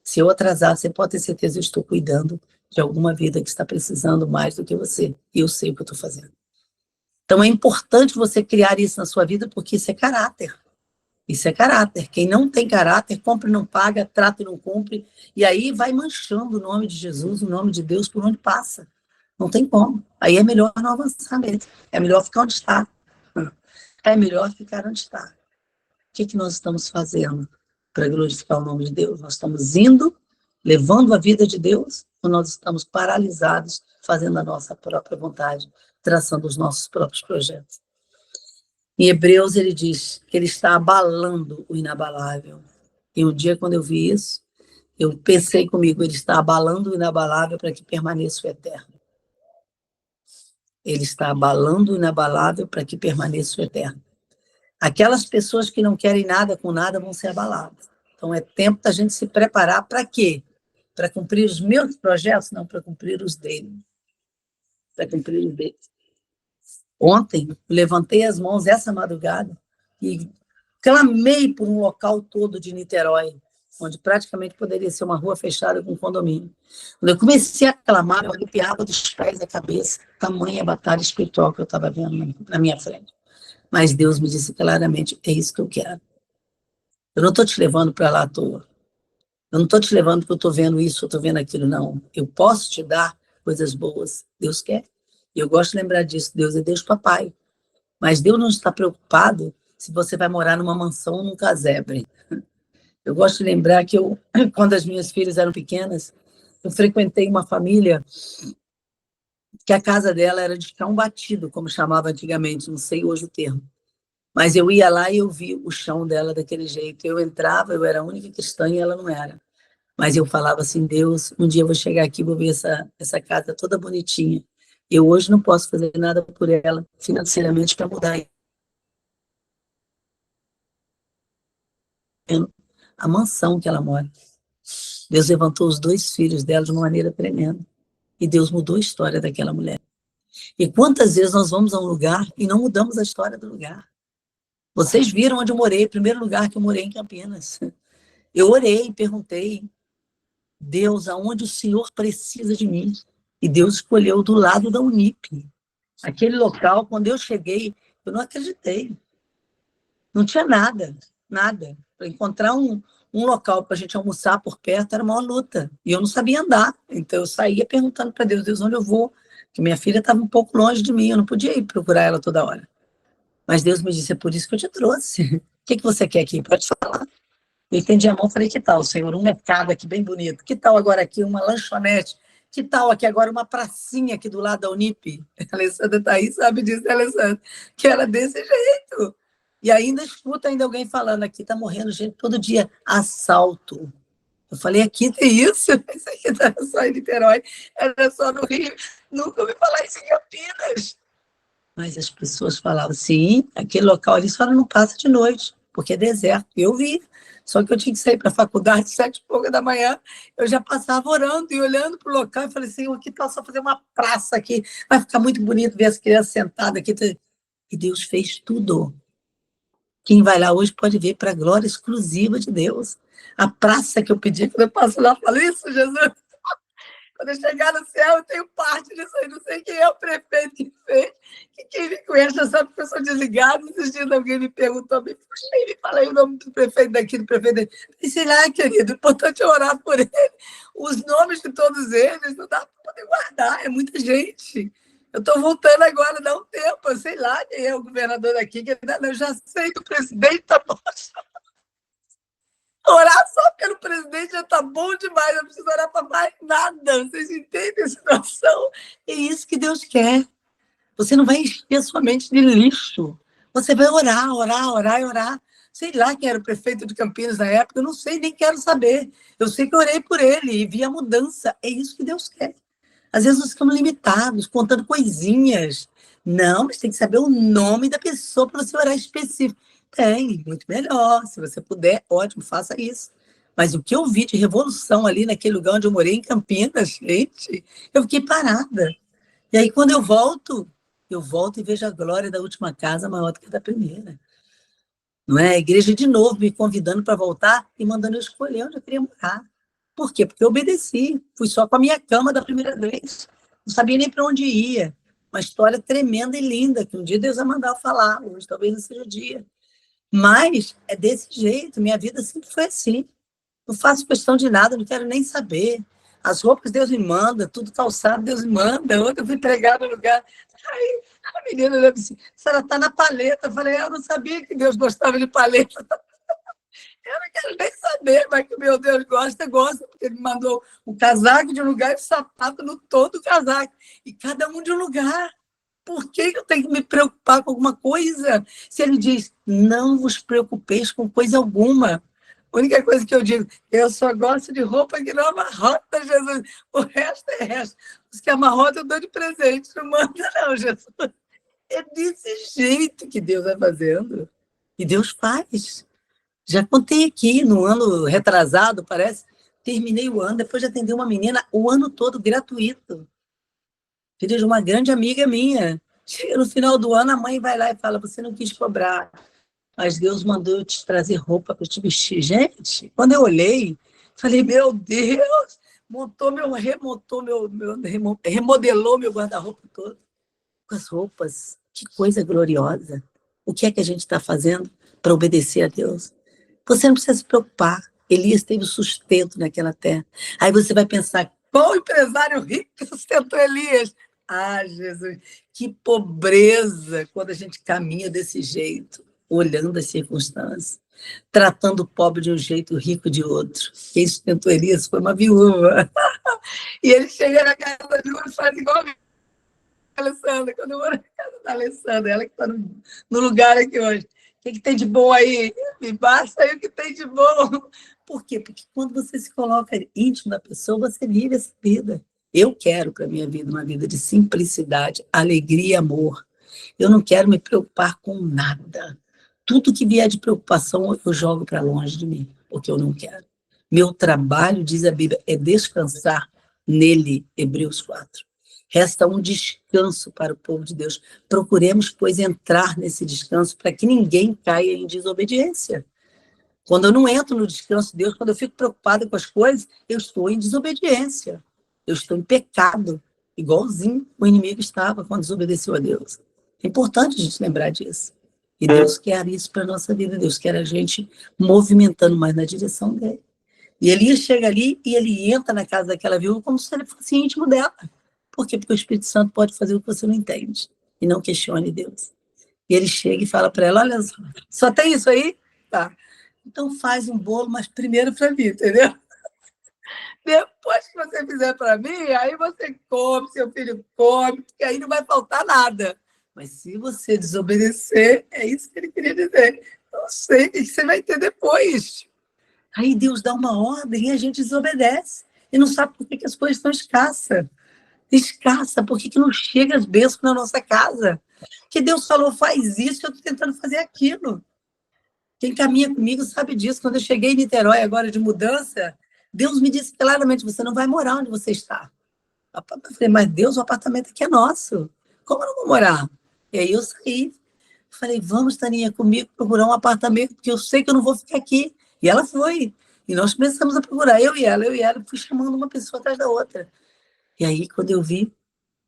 Se eu atrasar, você pode ter certeza que eu estou cuidando de alguma vida que está precisando mais do que você. E eu sei o que eu estou fazendo. Então é importante você criar isso na sua vida, porque isso é caráter. Isso é caráter. Quem não tem caráter, compra e não paga, trata e não cumpre. E aí vai manchando o nome de Jesus, o nome de Deus, por onde passa. Não tem como. Aí é melhor não avançar mesmo. É melhor ficar onde está. É melhor ficar onde está. O que nós estamos fazendo para glorificar o nome de Deus? Nós estamos indo, levando a vida de Deus, ou nós estamos paralisados, fazendo a nossa própria vontade, traçando os nossos próprios projetos? Em Hebreus, ele diz que ele está abalando o inabalável. E um dia, quando eu vi isso, eu pensei comigo, ele está abalando o inabalável para que permaneça o eterno. Ele está abalando o inabalável para que permaneça o eterno. Aquelas pessoas que não querem nada com nada vão ser abaladas. Então, é tempo da gente se preparar para quê? Para cumprir os meus projetos? Não, para cumprir os dele. Para cumprir os dele. Ontem, levantei as mãos essa madrugada e clamei por um local todo de Niterói, onde praticamente poderia ser uma rua fechada com um condomínio. Quando eu comecei a clamar, eu arrepiava dos pés da cabeça, tamanha batalha espiritual que eu estava vendo na minha frente. Mas Deus me disse claramente, é isso que eu quero. Eu não estou te levando para lá à toa. Eu não estou te levando porque eu estou vendo isso, eu estou vendo aquilo, não. Eu posso te dar coisas boas, Deus quer. E eu gosto de lembrar disso, Deus é Deus papai. Mas Deus não está preocupado se você vai morar numa mansão ou num casebre. Eu gosto de lembrar que quando as minhas filhas eram pequenas, eu frequentei uma família que a casa dela era de chão batido, como chamava antigamente, não sei hoje o termo. Mas eu ia lá e eu vi o chão dela daquele jeito. Eu entrava, eu era a única cristã e ela não era. Mas eu falava assim, Deus, um dia eu vou chegar aqui e vou ver essa casa toda bonitinha. Eu hoje não posso fazer nada por ela financeiramente para mudar a mansão que ela mora. Deus levantou os 2 filhos dela de uma maneira tremenda. E Deus mudou a história daquela mulher. E quantas vezes nós vamos a um lugar e não mudamos a história do lugar? Vocês viram onde eu morei, o primeiro lugar que eu morei em Campinas. Eu orei, perguntei, Deus, aonde o Senhor precisa de mim? E Deus escolheu do lado da Unip. Aquele local, quando eu cheguei, eu não acreditei. Não tinha nada, nada. Para encontrar um local para a gente almoçar por perto era uma luta. E eu não sabia andar. Então eu saía perguntando para Deus, Deus, onde eu vou? Porque minha filha estava um pouco longe de mim, eu não podia ir procurar ela toda hora. Mas Deus me disse, é por isso que eu te trouxe. O que você quer aqui? Pode falar. Eu estendi a mão e falei, que tal, Senhor? Um mercado aqui bem bonito. Que tal agora aqui uma lanchonete? Que tal aqui agora uma pracinha aqui do lado da Unip? A Alessandra está aí, sabe disso, né, Alessandra? Que era desse jeito. E ainda escuta alguém falando, aqui está morrendo gente todo dia. Assalto. Eu falei, aqui tem isso? Isso aqui não era só em Niterói, era só no Rio. Nunca ouvi falar isso em Campinas. Mas as pessoas falavam, sim, aquele local ali só não passa de noite, porque é deserto. Eu vi. Só que eu tinha que sair para a faculdade, 7h pouca da manhã, eu já passava orando e olhando para o local e falei, Senhor, que tal só fazer uma praça aqui? Vai ficar muito bonito ver as crianças sentadas aqui. E Deus fez tudo. Quem vai lá hoje pode ver para a glória exclusiva de Deus. A praça que eu pedi, quando eu passo lá, eu falo, isso, Jesus, quando eu chegar no céu, eu tenho parte disso aí. Não sei quem é o prefeito que fez, que quem me conhece, sabe que eu sou desligada. Esses dias alguém me perguntou, me puxei, me falei o nome do prefeito daqui, do prefeito daqui. Eu sei lá, querido, o importante é orar por ele. Os nomes de todos eles, não dá para poder guardar, é muita gente. Eu estou voltando agora, dá um tempo, eu sei lá quem é o governador daqui, que eu já sei que o presidente está bom. Orar só pelo presidente já está bom demais, não preciso orar para mais nada. Vocês entendem a situação? É isso que Deus quer. Você não vai encher a sua mente de lixo. Você vai orar, orar, orar e orar. sei lá quem era o prefeito de Campinas na época, eu não sei, nem quero saber. Eu sei que eu orei por ele e vi a mudança. É isso que Deus quer. Às vezes nós ficamos limitados, contando coisinhas. Não, mas tem que saber o nome da pessoa para você orar específico. Tem, muito melhor. Se você puder, ótimo, faça isso. Mas o que eu vi de revolução ali naquele lugar onde eu morei, em Campinas, gente, eu fiquei parada. E aí, quando eu volto e vejo a glória da última casa maior do que a da primeira. Não é? A igreja de novo me convidando para voltar e mandando eu escolher onde eu queria morar. Por quê? Porque eu obedeci. Fui só com a minha cama da primeira vez. Não sabia nem para onde ia. Uma história tremenda e linda, que um dia Deus vai mandar eu falar. Hoje talvez não seja o dia. Mas é desse jeito. Minha vida sempre foi assim. Não faço questão de nada, não quero nem saber. As roupas Deus me manda, tudo calçado Deus me manda. Ontem eu fui entregar no lugar. Aí a menina olhou assim, a senhora está na paleta. Eu falei, eu não sabia que Deus gostava de paleta. Eu não quero nem saber, mas que o meu Deus gosta, porque ele me mandou um casaco de um lugar e o sapato no todo o casaco. E cada um de um lugar. Por que eu tenho que me preocupar com alguma coisa? Se ele diz, não vos preocupeis com coisa alguma. A única coisa que eu digo, eu só gosto de roupa que não amarrota, Jesus. O resto é resto. Os que amarrotam eu dou de presente. Não manda, não, Jesus. É desse jeito que Deus vai fazendo. E Deus faz. Já contei aqui, no ano retrasado, parece, terminei o ano, depois de atender uma menina, o ano todo gratuito. Filha de uma grande amiga minha. Chega no final do ano, a mãe vai lá e fala, você não quis cobrar, mas Deus mandou eu te trazer roupa para te vestir. Gente, quando eu olhei, falei, meu Deus, remodelou meu guarda-roupa todo com as roupas. Que coisa gloriosa. O que é que a gente está fazendo para obedecer a Deus? Você não precisa se preocupar. Elias teve sustento naquela terra. Aí você vai pensar, qual empresário rico que sustentou Elias? Ah, Jesus, que pobreza quando a gente caminha desse jeito, olhando as circunstâncias, tratando o pobre de um jeito, o rico de outro. Quem sustentou Elias foi uma viúva. E ele chega na casa da viúva e faz igual a Alessandra, quando eu vou na casa da Alessandra, ela que está no lugar aqui hoje. O que tem de bom aí? Me basta aí o que tem de bom. Por quê? Porque quando você se coloca íntimo da pessoa, você vive essa vida. Eu quero para a minha vida uma vida de simplicidade, alegria e amor. Eu não quero me preocupar com nada. Tudo que vier de preocupação, eu jogo para longe de mim, porque eu não quero. Meu trabalho, diz a Bíblia, é descansar nele, Hebreus 4. Resta um descanso para o povo de Deus. Procuremos, pois, entrar nesse descanso para que ninguém caia em desobediência. Quando eu não entro no descanso de Deus, quando eu fico preocupada com as coisas, eu estou em desobediência. Eu estou em pecado, igualzinho o inimigo estava quando desobedeceu a Deus. É importante a gente lembrar disso. E Deus quer isso para a nossa vida. Deus quer a gente movimentando mais na direção dele. E Elias chega ali e ele entra na casa daquela viúva como se ele fosse íntimo dela. Por quê? Porque o Espírito Santo pode fazer o que você não entende. E não questione Deus. E ele chega e fala para ela, olha só tem isso aí? Tá. Então faz um bolo, mas primeiro para mim, entendeu? Depois que você fizer para mim, aí você come, seu filho come, porque aí não vai faltar nada. Mas se você desobedecer, é isso que ele queria dizer. Não sei o que você vai ter depois. Aí Deus dá uma ordem e a gente desobedece. E não sabe por que as coisas estão escassas. Escassa, por que não chega as bênçãos na nossa casa? Que Deus falou, faz isso, eu estou tentando fazer aquilo. Quem caminha comigo sabe disso. Quando eu cheguei em Niterói agora de mudança, Deus me disse claramente, você não vai morar onde você está. Eu falei, mas Deus, o apartamento aqui é nosso. Como eu não vou morar? E aí eu saí. Falei, vamos, Taninha, comigo procurar um apartamento, porque eu sei que eu não vou ficar aqui. E ela foi. E nós começamos a procurar, eu e ela, fui chamando uma pessoa atrás da outra. E aí, quando eu vi,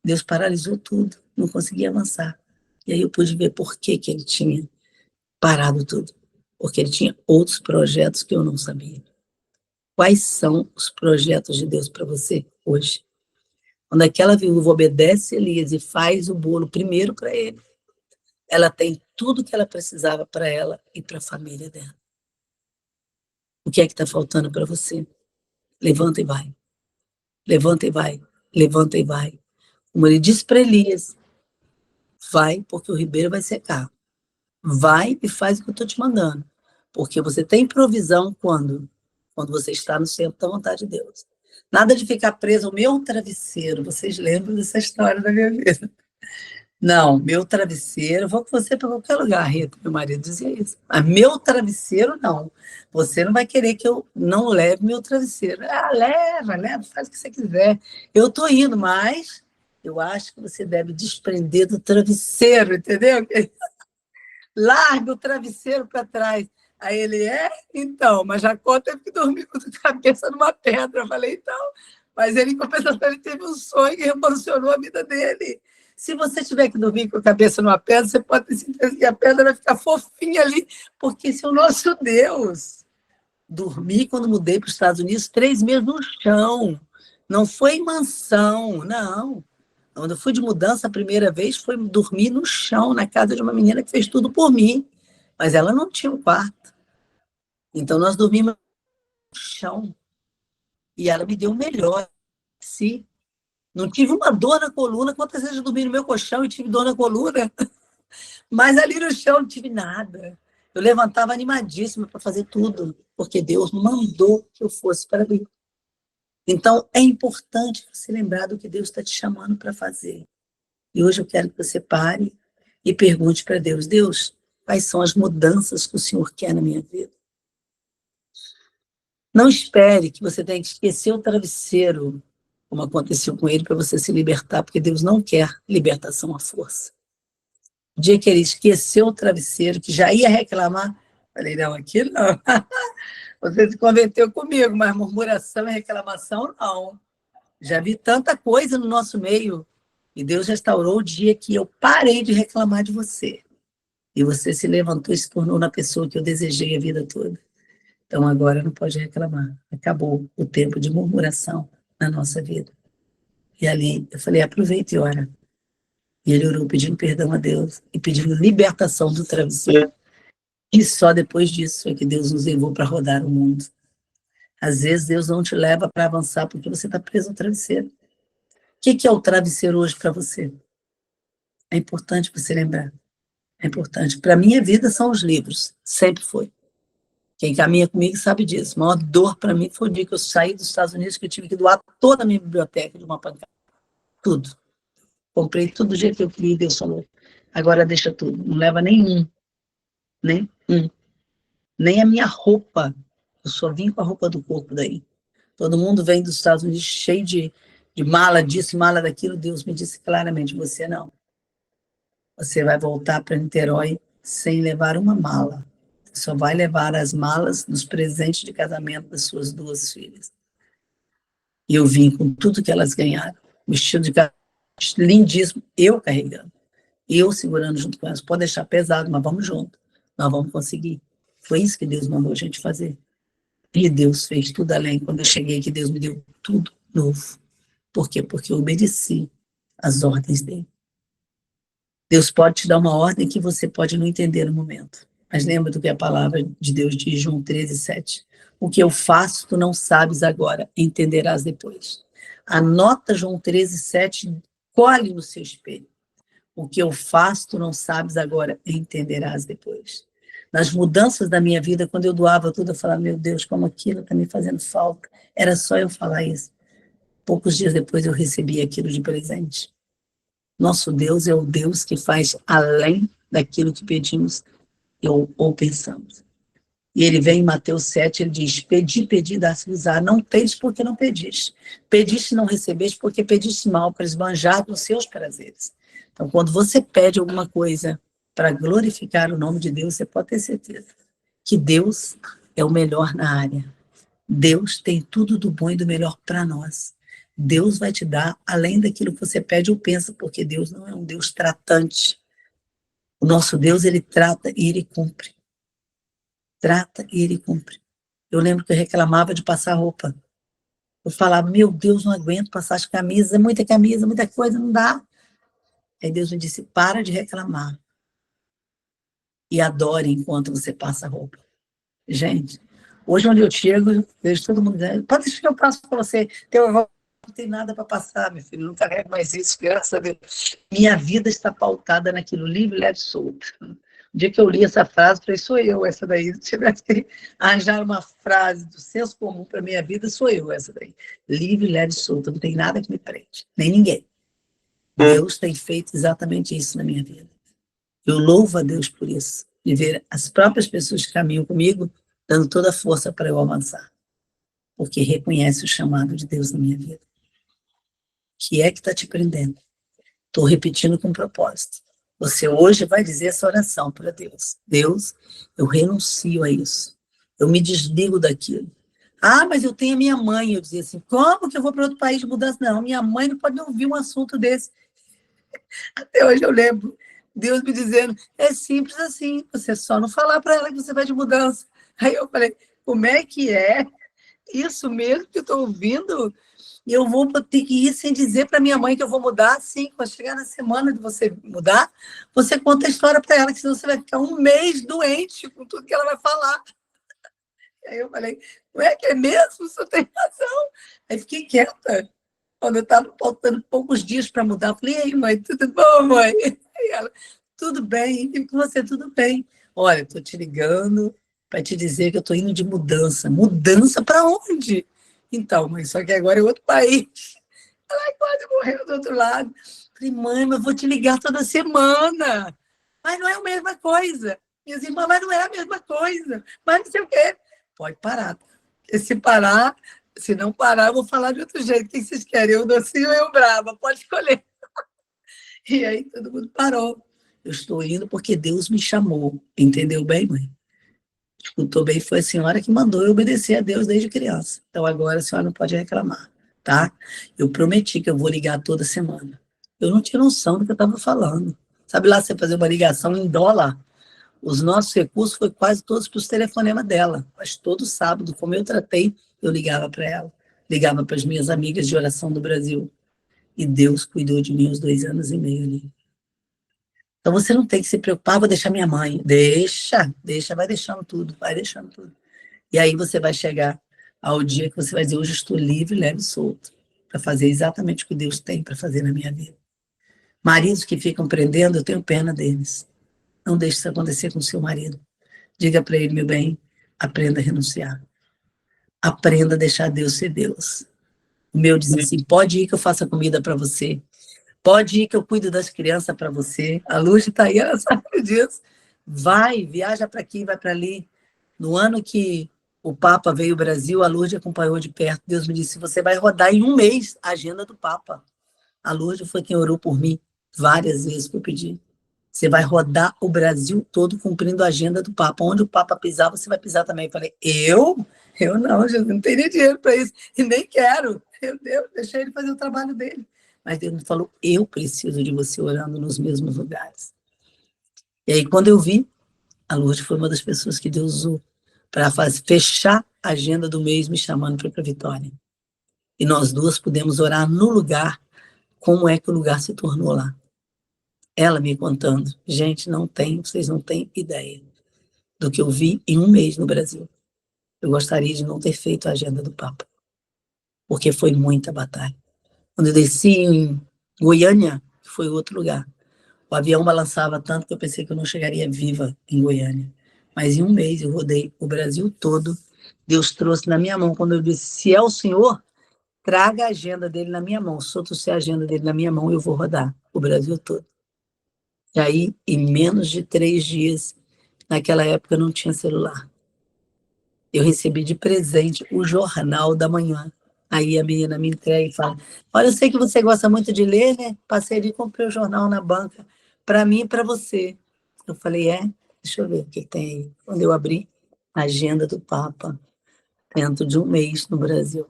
Deus paralisou tudo, não conseguia avançar. E aí eu pude ver por que ele tinha parado tudo. Porque ele tinha outros projetos que eu não sabia. Quais são os projetos de Deus para você hoje? Quando aquela viúva obedece a Elias e faz o bolo primeiro para ele, ela tem tudo que ela precisava para ela e para a família dela. O que é que está faltando para você? Levanta e vai. Levanta e vai. Levanta e vai. Como ele disse para Elias, vai porque o ribeiro vai secar. Vai e faz o que eu estou te mandando. Porque você tem provisão quando você está no centro da vontade de Deus. Nada de ficar preso ao meu travesseiro. Vocês lembram dessa história da minha vida? Não, meu travesseiro, vou com você para qualquer lugar, Rita. Meu marido dizia isso. Mas meu travesseiro, não. Você não vai querer que eu não leve meu travesseiro. Ah, leva, faz o que você quiser. Eu estou indo, mas eu acho que você deve desprender do travesseiro, entendeu? Larga o travesseiro para trás. Aí ele, então, mas Jacó teve que dormir com a cabeça numa pedra. Eu falei, então, mas ele, em compensação, ele teve um sonho que revolucionou a vida dele. Se você tiver que dormir com a cabeça numa pedra, você pode ter certeza que a pedra vai ficar fofinha ali, porque esse é o nosso Deus. Dormi quando mudei para os Estados Unidos 3 meses no chão. Não foi em mansão, não. Quando eu fui de mudança a primeira vez, foi dormir no chão, na casa de uma menina que fez tudo por mim. Mas ela não tinha um quarto. Então, nós dormimos no chão. E ela me deu o melhor. Sim. Não tive uma dor na coluna. Quantas vezes eu dormi no meu colchão e tive dor na coluna? Mas ali no chão não tive nada. Eu levantava animadíssima para fazer tudo, porque Deus mandou que eu fosse para ali. Então, é importante você lembrar do que Deus está te chamando para fazer. E hoje eu quero que você pare e pergunte para Deus, Deus, quais são as mudanças que o Senhor quer na minha vida? Não espere que você tenha que esquecer o travesseiro, como aconteceu com ele, para você se libertar, porque Deus não quer libertação à força. O dia que ele esqueceu o travesseiro, que já ia reclamar, falei, não, aqui não. Você se converteu comigo, mas murmuração e reclamação, não. Já vi tanta coisa no nosso meio, e Deus restaurou o dia que eu parei de reclamar de você. E você se levantou e se tornou na pessoa que eu desejei a vida toda. Então agora não pode reclamar. Acabou o tempo de murmuração na nossa vida. E ali eu falei, aproveita e ora. E ele orou pedindo perdão a Deus e pedindo libertação do travesseiro. E só depois disso é que Deus nos levou para rodar o mundo. Às vezes Deus não te leva para avançar porque você está preso ao travesseiro. O que é o travesseiro hoje para você? É importante você lembrar. É importante. Para a minha vida são os livros. Sempre foi. Quem caminha comigo sabe disso. A maior dor para mim foi o dia que eu saí dos Estados Unidos, que eu tive que doar toda a minha biblioteca de uma pancada. Tudo. Comprei tudo do jeito que eu queria e Deus falou. Agora deixa tudo. Não leva nenhum. Nem um. Nem a minha roupa. Eu só vim com a roupa do corpo daí. Todo mundo vem dos Estados Unidos cheio de mala disso, mala daquilo. Deus me disse claramente, você não. Você vai voltar para Niterói sem levar uma mala. Você só vai levar as malas dos presentes de casamento das suas 2 filhas. E eu vim com tudo que elas ganharam. Vestido de casamento lindíssimo, eu carregando. E eu segurando junto com elas. Pode deixar pesado, mas vamos junto. Nós vamos conseguir. Foi isso que Deus mandou a gente fazer. E Deus fez tudo além. Quando eu cheguei aqui, Deus me deu tudo novo. Por quê? Porque eu obedeci às ordens dele. Deus pode te dar uma ordem que você pode não entender no momento. Mas lembra do que a palavra de Deus diz, João 13:7. O que eu faço, tu não sabes agora, entenderás depois. Anota João 13:7, colhe no seu espelho. O que eu faço, tu não sabes agora, entenderás depois. Nas mudanças da minha vida, quando eu doava tudo, eu falava, meu Deus, como aquilo está me fazendo falta. Era só eu falar isso. Poucos dias depois eu recebi aquilo de presente. Nosso Deus é o Deus que faz além daquilo que pedimos ou pensamos. E ele vem em Mateus 7, ele diz, pedi, dá-se-vos-á. Não pedes porque não pediste. Pediste e não recebeste porque pediste mal, para esbanjar nos seus prazeres. Então, quando você pede alguma coisa para glorificar o nome de Deus, você pode ter certeza que Deus é o melhor na área. Deus tem tudo do bom e do melhor para nós. Deus vai te dar além daquilo que você pede ou pensa, porque Deus não é um Deus tratante. O nosso Deus, ele trata e ele cumpre. Trata e ele cumpre. Eu lembro que eu reclamava de passar roupa. Eu falava, meu Deus, não aguento passar as camisas, muita coisa, não dá. Aí Deus me disse, para de reclamar. E adore enquanto você passa a roupa. Gente, hoje onde eu chego, vejo todo mundo dizendo, pode deixar que eu passo para você. Não tem nada para passar, meu filho, não carrego mais isso, graças a Deus. Minha vida está pautada naquilo, livre, leve, solto. O dia que eu li essa frase, falei, sou eu essa daí. Se tivesse que arranjar uma frase do senso comum para minha vida, sou eu essa daí. Livre, leve e solta, não tem nada que me prende, nem ninguém. Deus tem feito exatamente isso na minha vida. Eu louvo a Deus por isso, de ver as próprias pessoas que caminham comigo, dando toda a força para eu avançar, porque reconhece o chamado de Deus na minha vida. Que é que está te prendendo? Estou repetindo com propósito. Você hoje vai dizer essa oração para Deus. Deus, eu renuncio a isso. Eu me desligo daquilo. Ah, mas eu tenho a minha mãe. Eu dizia assim, como que eu vou para outro país de mudança? Não, minha mãe não pode ouvir um assunto desse. Até hoje eu lembro Deus me dizendo, é simples assim, você só não falar para ela que você vai de mudança. Aí eu falei, como é que é? Isso mesmo que eu estou ouvindo? E eu vou ter que ir sem dizer para minha mãe que eu vou mudar? Sim, quando chegar na semana de você mudar, você conta a história para ela, que senão você vai ficar um mês doente com tudo que ela vai falar. Aí eu falei, não é que é mesmo? Você tem razão. Aí fiquei quieta. Quando eu estava faltando poucos dias para mudar, eu falei, ei, mãe, tudo bom, mãe? E ela, tudo bem, e com você tudo bem. Olha, estou te ligando para te dizer que eu estou indo de mudança. Mudança para onde? Então, mãe, só que agora é outro país. Ela quase morreu do outro lado. Falei, mãe, mas eu vou te ligar toda semana. Mas não é a mesma coisa. Minhas irmãs, mas não é a mesma coisa. Mas não sei o quê. Pode parar. Porque se não parar, eu vou falar de outro jeito. O que vocês querem? Eu docinho ou eu brava? Pode escolher. E aí todo mundo parou. Eu estou indo porque Deus me chamou. Entendeu bem, mãe? Escutou bem, foi a senhora que mandou eu obedecer a Deus desde criança. Então agora a senhora não pode reclamar, tá? Eu prometi que eu vou ligar toda semana. Eu não tinha noção do que eu estava falando. Sabe lá, você fazer uma ligação em dólar? Os nossos recursos foi quase todos para os telefonemas dela. Mas todo sábado, como eu tratei, eu ligava para ela. Ligava para as minhas amigas de oração do Brasil. E Deus cuidou de mim os 2 anos e meio ali. Então você não tem que se preocupar, vou deixar minha mãe. Deixa, vai deixando tudo, vai deixando tudo. E aí você vai chegar ao dia que você vai dizer, hoje eu estou livre, leve e solto, para fazer exatamente o que Deus tem para fazer na minha vida. Maridos que ficam prendendo, eu tenho pena deles. Não deixe isso acontecer com o seu marido. Diga para ele, meu bem, aprenda a renunciar. Aprenda a deixar Deus ser Deus. O meu diz assim, pode ir que eu faça comida para você. Pode ir que eu cuido das crianças para você. A Luz está aí, ela sabe disso. Vai, viaja para aqui, vai para ali. No ano que o Papa veio ao Brasil, a Lourdes acompanhou de perto. Deus me disse, você vai rodar em um mês a agenda do Papa. A Lourdes foi quem orou por mim várias vezes que eu pedi. Você vai rodar o Brasil todo cumprindo a agenda do Papa. Onde o Papa pisar, você vai pisar também. Eu falei, eu? Eu não, Jesus, não teria dinheiro para isso. E nem quero. Meu Deus, deixei ele fazer o trabalho dele. Mas Deus me falou, eu preciso de você orando nos mesmos lugares. E aí, quando eu vi, a Lourdes foi uma das pessoas que Deus usou para fechar a agenda do mês, me chamando para ir para Vitória. E nós duas pudemos orar no lugar, como é que o lugar se tornou lá. Ela me contando, gente, vocês não têm ideia do que eu vi em um mês no Brasil. Eu gostaria de não ter feito a agenda do Papa, porque foi muita batalha. Quando eu desci em Goiânia, foi outro lugar. O avião balançava tanto que eu pensei que eu não chegaria viva em Goiânia. Mas em um mês eu rodei o Brasil todo. Deus trouxe na minha mão. Quando eu disse, se é o Senhor, traga a agenda dele na minha mão. Se eu trouxer a agenda dele na minha mão, eu vou rodar o Brasil todo. E aí, em menos de 3 dias, naquela época eu não tinha celular. Eu recebi de presente o Jornal da Manhã. Aí a menina me entrega e fala, olha, eu sei que você gosta muito de ler, né? Passei ali e comprei o jornal na banca, para mim e para você. Eu falei, deixa eu ver o que tem aí. Quando eu abri, a agenda do Papa, dentro de um mês no Brasil.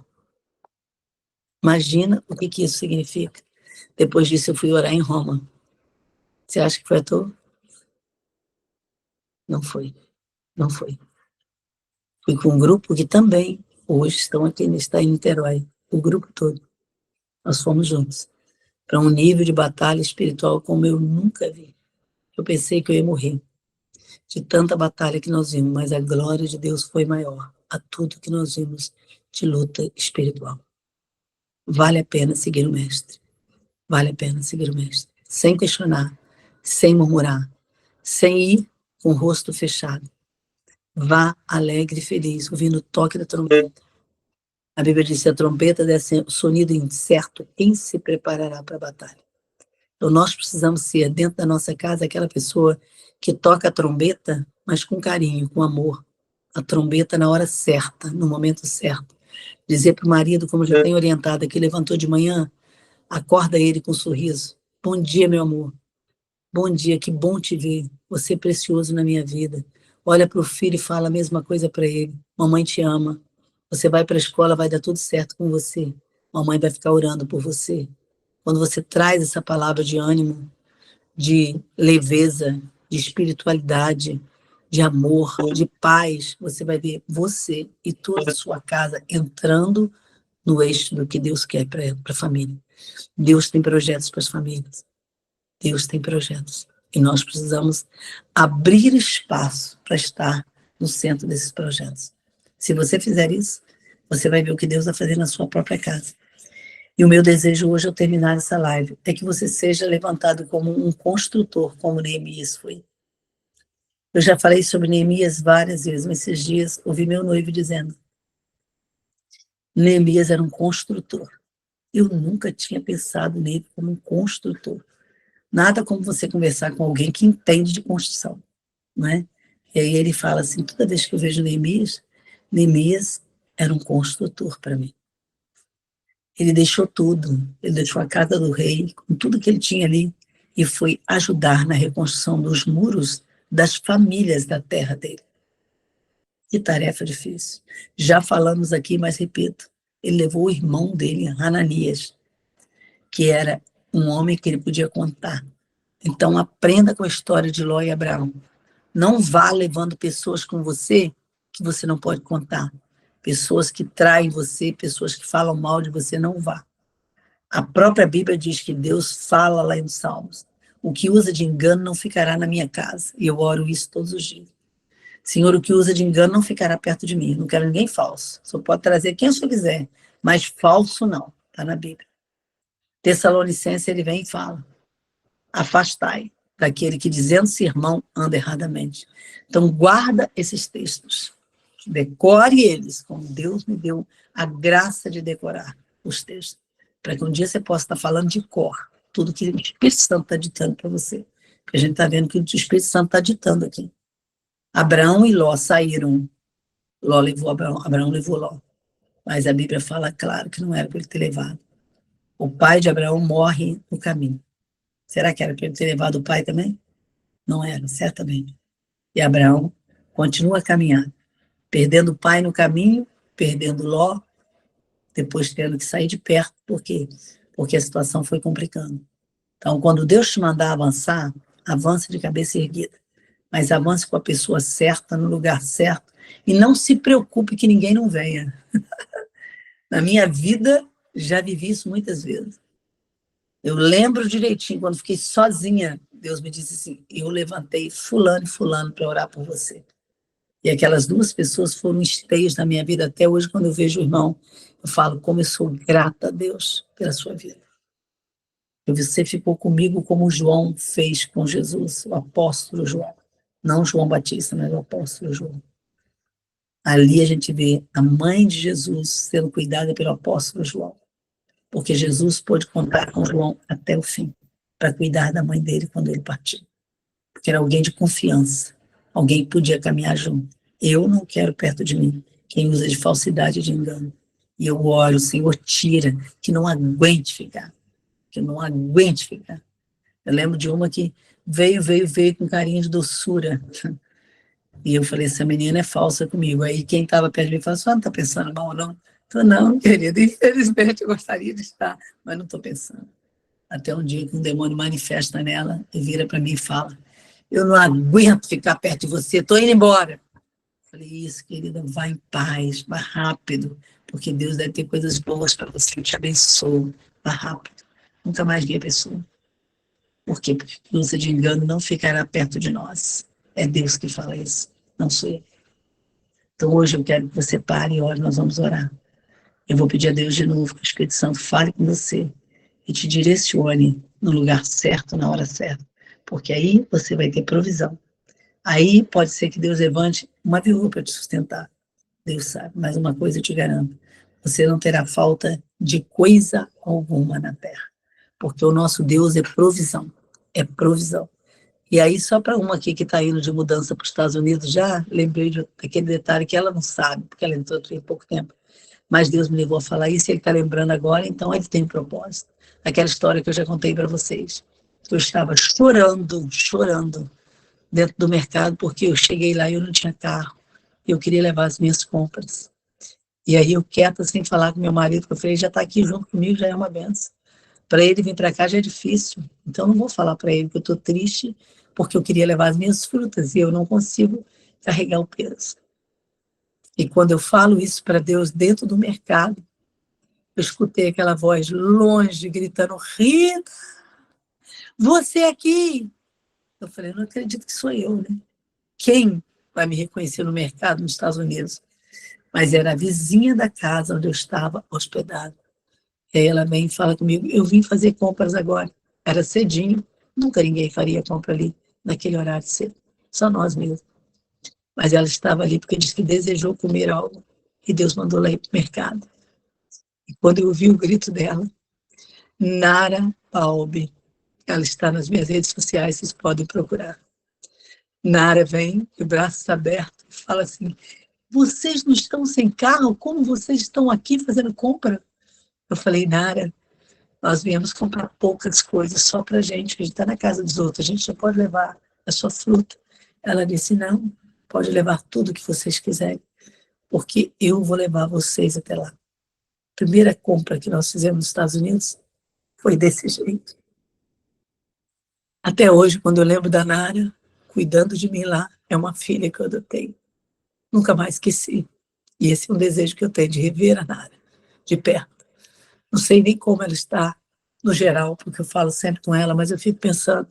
Imagina o que isso significa. Depois disso eu fui orar em Roma. Você acha que foi à toa? Não foi, não foi. Fui com um grupo que também, hoje está em Niterói, o grupo todo. Nós fomos juntos, para um nível de batalha espiritual como eu nunca vi. Eu pensei que eu ia morrer, de tanta batalha que nós vimos, mas a glória de Deus foi maior a tudo que nós vimos de luta espiritual. Vale a pena seguir o Mestre, vale a pena seguir o Mestre, sem questionar, sem murmurar, sem ir com o rosto fechado. Vá alegre e feliz, ouvindo o toque da trombeta. A Bíblia diz que a trombeta desse sonido incerto, quem se preparará para a batalha? Então nós precisamos ser, dentro da nossa casa, aquela pessoa que toca a trombeta, mas com carinho, com amor. A trombeta na hora certa, no momento certo. Dizer para o marido, como já tenho orientado aqui, levantou de manhã, acorda ele com um sorriso. Bom dia, meu amor. Bom dia, que bom te ver. Você é precioso na minha vida. Olha para o filho e fala a mesma coisa para ele. Mamãe te ama. Você vai para a escola, vai dar tudo certo com você. Mamãe vai ficar orando por você. Quando você traz essa palavra de ânimo, de leveza, de espiritualidade, de amor, de paz, você vai ver você e toda a sua casa entrando no eixo do que Deus quer para a família. Deus tem projetos para as famílias. Deus tem projetos. E nós precisamos abrir espaço para estar no centro desses projetos. Se você fizer isso, você vai ver o que Deus vai fazer na sua própria casa. E o meu desejo hoje, ao terminar essa live, é que você seja levantado como um construtor, como Neemias foi. Eu já falei sobre Neemias várias vezes, mas esses dias ouvi meu noivo dizendo: Neemias era um construtor. Eu nunca tinha pensado nele como um construtor. Nada como você conversar com alguém que entende de construção, não é? E aí ele fala assim, toda vez que eu vejo Neemias, Neemias era um construtor para mim. Ele deixou tudo, ele deixou a casa do rei, com tudo que ele tinha ali, e foi ajudar na reconstrução dos muros das famílias da terra dele. Que tarefa difícil. Já falamos aqui, mas repito, ele levou o irmão dele, Hananias, que era um homem que ele podia contar. Então, aprenda com a história de Ló e Abraão. Não vá levando pessoas com você que você não pode contar. Pessoas que traem você, pessoas que falam mal de você, não vá. A própria Bíblia diz que Deus fala lá em Salmos: o que usa de engano não ficará na minha casa. E eu oro isso todos os dias. Senhor, o que usa de engano não ficará perto de mim. Eu não quero ninguém falso. Só pode trazer quem o senhor quiser, mas falso não. Está na Bíblia. Tessalonicenses, ele vem e fala: afastai daquele que, dizendo-se irmão, anda erradamente. Então, guarda esses textos. Decore eles, como Deus me deu a graça de decorar os textos, para que um dia você possa estar falando de cor, tudo que o Espírito Santo está ditando para você. Porque a gente está vendo que o Espírito Santo está ditando aqui. Abraão e Ló saíram. Ló levou Abraão, Abraão levou Ló. Mas a Bíblia fala, claro, que não era para ele ter levado. O pai de Abraão morre no caminho. Será que era para ele ter levado o pai também? Não era, certamente. E Abraão continua a caminhar, perdendo o pai no caminho, perdendo Ló, depois tendo que sair de perto. Por quê? Porque a situação foi complicando. Então, quando Deus te mandar avançar, avance de cabeça erguida, mas avance com a pessoa certa, no lugar certo, e não se preocupe que ninguém não venha. Na minha vida, já vivi isso muitas vezes. Eu lembro direitinho, quando fiquei sozinha, Deus me disse assim: eu levantei fulano e fulano para orar por você. E aquelas duas pessoas foram esteios na minha vida. Até hoje, quando eu vejo o irmão, eu falo como eu sou grata a Deus pela sua vida. E você ficou comigo como João fez com Jesus, o apóstolo João. Não João Batista, mas o apóstolo João. Ali a gente vê a mãe de Jesus sendo cuidada pelo apóstolo João. Porque Jesus pôde contar com João até o fim, para cuidar da mãe dele quando ele partiu. Porque era alguém de confiança, alguém que podia caminhar junto. Eu não quero perto de mim quem usa de falsidade e de engano. E eu oro, Senhor, tira, que não aguente ficar. Que não aguente ficar. Eu lembro de uma que veio com carinho de doçura. E eu falei, essa menina é falsa comigo. Aí quem estava perto de mim falou, você não está pensando mal, não? Então, não, querida, infelizmente eu gostaria de estar, mas não estou pensando. Até um dia que um demônio manifesta nela e vira para mim e fala, eu não aguento ficar perto de você, estou indo embora. Falei, isso, querida, vá em paz, vá rápido, porque Deus deve ter coisas boas para você, te abençoe, vá rápido. Nunca mais vi a pessoa. Por quê? Porque a luz de engano não ficará perto de nós. É Deus que fala isso, não sou eu. Então hoje eu quero que você pare e ore, nós vamos orar. Eu vou pedir a Deus de novo que o Espírito Santo fale com você e te direcione no lugar certo, na hora certa. Porque aí você vai ter provisão. Aí pode ser que Deus levante uma viúva para te sustentar. Deus sabe, mas uma coisa eu te garanto, você não terá falta de coisa alguma na terra, porque o nosso Deus é provisão, é provisão. E aí, só para uma aqui que está indo de mudança para os Estados Unidos, já lembrei daquele detalhe que ela não sabe, porque ela entrou aqui há pouco tempo, mas Deus me levou a falar isso e ele está lembrando agora, então ele tem um propósito. Aquela história que eu já contei para vocês. Eu estava chorando dentro do mercado, porque eu cheguei lá e eu não tinha carro, eu queria levar as minhas compras. E aí eu quieta, sem falar com meu marido, que eu falei, já está aqui junto comigo, já é uma benção. Para ele vir para cá já é difícil, então não vou falar para ele que eu estou triste, porque eu queria levar as minhas frutas e eu não consigo carregar o peso. E quando eu falo isso para Deus dentro do mercado, eu escutei aquela voz longe, gritando, Rita, você aqui! Eu falei, não acredito que sou eu, né? Quem vai me reconhecer no mercado nos Estados Unidos? Mas era a vizinha da casa onde eu estava hospedado. E aí ela vem e fala comigo, eu vim fazer compras agora. Era cedinho, nunca ninguém faria compra ali, naquele horário cedo. Só nós mesmos. Mas ela estava ali porque disse que desejou comer algo e Deus mandou ela ir para o mercado. E quando eu ouvi o grito dela, Nara Balbi, ela está nas minhas redes sociais, vocês podem procurar. Nara vem, de braços abertos, e fala assim, vocês não estão sem carro? Como vocês estão aqui fazendo compra? Eu falei, Nara, nós viemos comprar poucas coisas só para a gente está na casa dos outros, a gente não pode levar a sua fruta. Ela disse, não, pode levar tudo que vocês quiserem, porque eu vou levar vocês até lá. A primeira compra que nós fizemos nos Estados Unidos foi desse jeito. Até hoje, quando eu lembro da Nara, cuidando de mim lá, é uma filha que eu adotei. Nunca mais esqueci. E esse é um desejo que eu tenho, de rever a Nara, de perto. Não sei nem como ela está, no geral, porque eu falo sempre com ela, mas eu fico pensando,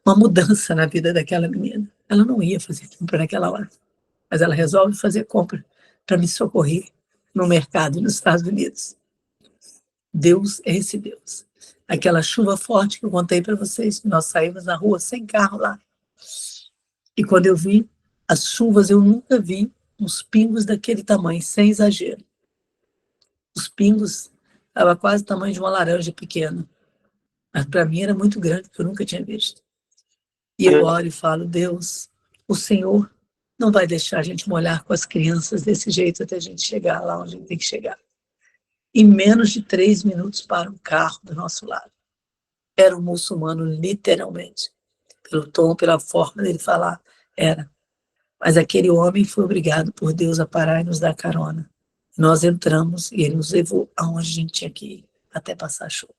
uma mudança na vida daquela menina. Ela não ia fazer compra naquela hora, mas ela resolve fazer compra para me socorrer no mercado nos Estados Unidos. Deus é esse Deus. Aquela chuva forte que eu contei para vocês, que nós saímos na rua sem carro lá. E quando eu vi as chuvas, eu nunca vi uns pingos daquele tamanho, sem exagero. Os pingos estavam quase o tamanho de uma laranja pequena. Mas para mim era muito grande, porque eu nunca tinha visto. E eu oro e falo, Deus, o Senhor não vai deixar a gente molhar com as crianças desse jeito até a gente chegar lá onde a gente tem que chegar. Em menos de 3 minutos para um carro do nosso lado. Era um muçulmano, literalmente. Pelo tom, pela forma dele falar, era. Mas aquele homem foi obrigado por Deus a parar e nos dar carona. Nós entramos e ele nos levou aonde a gente tinha que ir, até passar a chuva.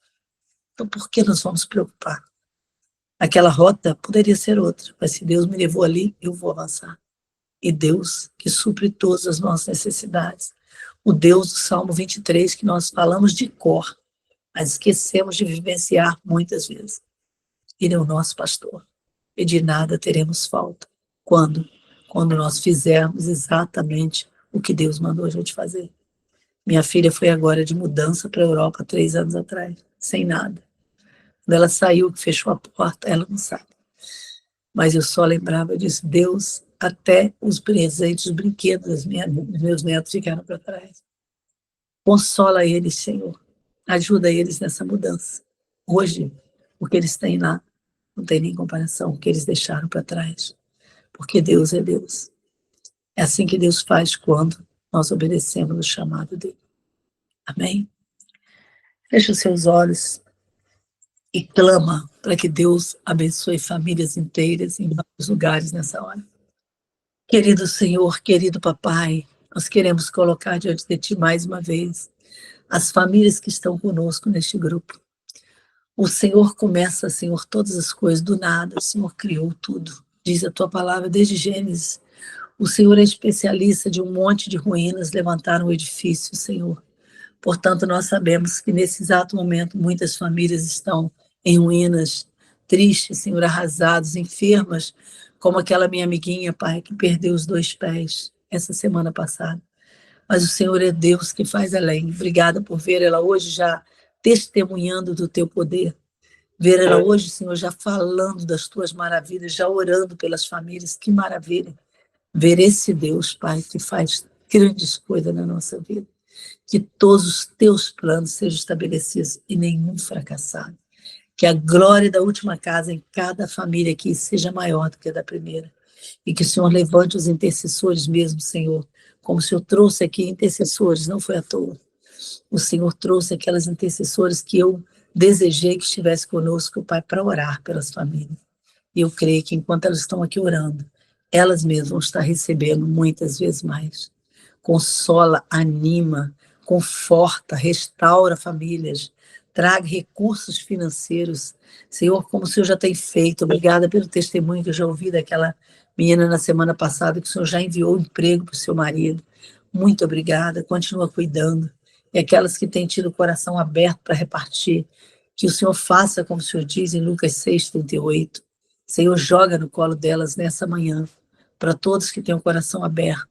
Então, por que nós vamos preocupar? Aquela rota poderia ser outra, mas se Deus me levou ali, eu vou avançar. E Deus que supre todas as nossas necessidades. O Deus do Salmo 23, que nós falamos de cor, mas esquecemos de vivenciar muitas vezes. Ele é o nosso pastor. E de nada teremos falta. Quando? Quando nós fizermos exatamente o que Deus mandou a gente fazer. Minha filha foi agora de mudança para a Europa 3 anos atrás, sem nada. Quando ela saiu, que fechou a porta, ela não sabe. Mas eu só lembrava disso. Deus, até os presentes, os brinquedos dos meus netos ficaram para trás. Consola eles, Senhor. Ajuda eles nessa mudança. Hoje, o que eles têm lá não tem nem comparação com o que eles deixaram para trás. Porque Deus é Deus. É assim que Deus faz quando nós obedecemos o chamado dele. Amém? Feche os seus olhos e clama para que Deus abençoe famílias inteiras em vários lugares nessa hora. Querido Senhor, querido Papai, nós queremos colocar diante de Ti mais uma vez as famílias que estão conosco neste grupo. O Senhor começa, Senhor, todas as coisas do nada, o Senhor criou tudo. Diz a Tua palavra desde Gênesis. O Senhor é especialista de um monte de ruínas, levantaram o edifício, Senhor. Portanto, nós sabemos que nesse exato momento muitas famílias estão em ruínas, tristes, Senhor, arrasados, enfermas, como aquela minha amiguinha, Pai, que perdeu os 2 pés essa semana passada. Mas o Senhor é Deus que faz além. Obrigada por ver ela hoje já testemunhando do Teu poder. Ver ela hoje, Senhor, já falando das tuas maravilhas, já orando pelas famílias, que maravilha. Ver esse Deus, Pai, que faz grandes coisas na nossa vida. Que todos os teus planos sejam estabelecidos e nenhum fracassado. Que a glória da última casa em cada família aqui seja maior do que a da primeira. E que o Senhor levante os intercessores mesmo, Senhor. Como o Senhor trouxe aqui intercessores, não foi à toa. O Senhor trouxe aquelas intercessoras que eu desejei que estivesse conosco, Pai, para orar pelas famílias. E eu creio que enquanto elas estão aqui orando, elas mesmas vão estar recebendo muitas vezes mais. Consola, anima, conforta, restaura famílias, traga recursos financeiros. Senhor, como o Senhor já tem feito, obrigada pelo testemunho que eu já ouvi daquela menina na semana passada, que o Senhor já enviou emprego para o seu marido. Muito obrigada, continua cuidando. E aquelas que têm tido o coração aberto para repartir, que o Senhor faça, como o Senhor diz em Lucas 6:38. Senhor, joga no colo delas nessa manhã, para todos que têm o coração aberto.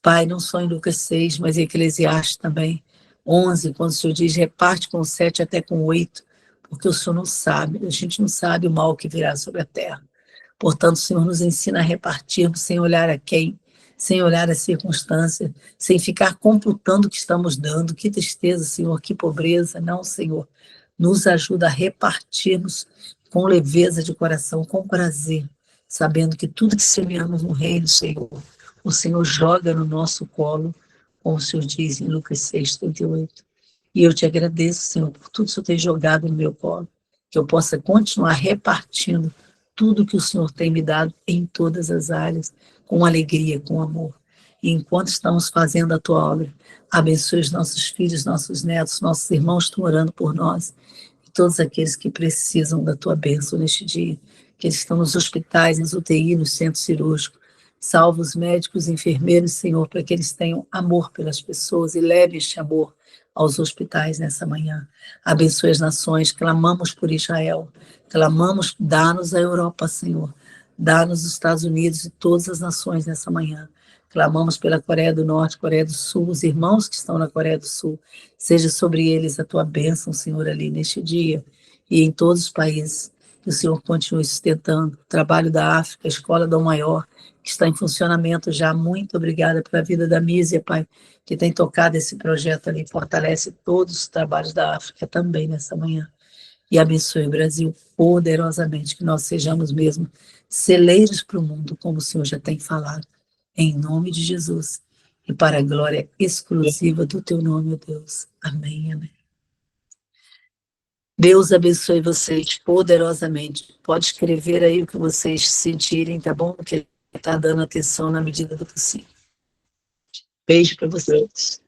Pai, não só em Lucas 6, mas em Eclesiastes também, 11, quando o Senhor diz, reparte com 7 até com 8, porque o Senhor não sabe, a gente não sabe o mal que virá sobre a terra. Portanto, o Senhor nos ensina a repartirmos sem olhar a quem, sem olhar a circunstância, sem ficar computando o que estamos dando. Que tristeza, Senhor, que pobreza. Não, Senhor. Nos ajuda a repartirmos com leveza de coração, com prazer, sabendo que tudo que semeamos no reino, Senhor, o Senhor joga no nosso colo, como o Senhor diz em Lucas 6:38. E eu te agradeço, Senhor, por tudo que o Senhor tem jogado no meu colo, que eu possa continuar repartindo tudo que o Senhor tem me dado em todas as áreas, com alegria, com amor. E enquanto estamos fazendo a tua obra, abençoe os nossos filhos, nossos netos, nossos irmãos estão orando por nós, e todos aqueles que precisam da tua bênção neste dia, que eles estão nos hospitais, nas UTI, nos centros cirúrgicos. Salva os médicos e enfermeiros, Senhor, para que eles tenham amor pelas pessoas e leve este amor aos hospitais nessa manhã. Abençoe as nações, clamamos por Israel, clamamos, dá-nos a Europa, Senhor, dá-nos os Estados Unidos e todas as nações nessa manhã. Clamamos pela Coreia do Norte, Coreia do Sul, os irmãos que estão na Coreia do Sul, seja sobre eles a tua bênção, Senhor, ali neste dia e em todos os países. Que o Senhor continue sustentando o trabalho da África, a Escola Dom Maior, que está em funcionamento já. Muito obrigada pela vida da Mísia, Pai, que tem tocado esse projeto ali, fortalece todos os trabalhos da África também nessa manhã. E abençoe o Brasil poderosamente, que nós sejamos mesmo celeiros para o mundo, como o Senhor já tem falado, em nome de Jesus, e para a glória exclusiva do teu nome, ó Deus. Amém, amém. Deus abençoe vocês poderosamente. Pode escrever aí o que vocês sentirem, tá bom? Porque está dando atenção na medida do possível. Beijo para vocês.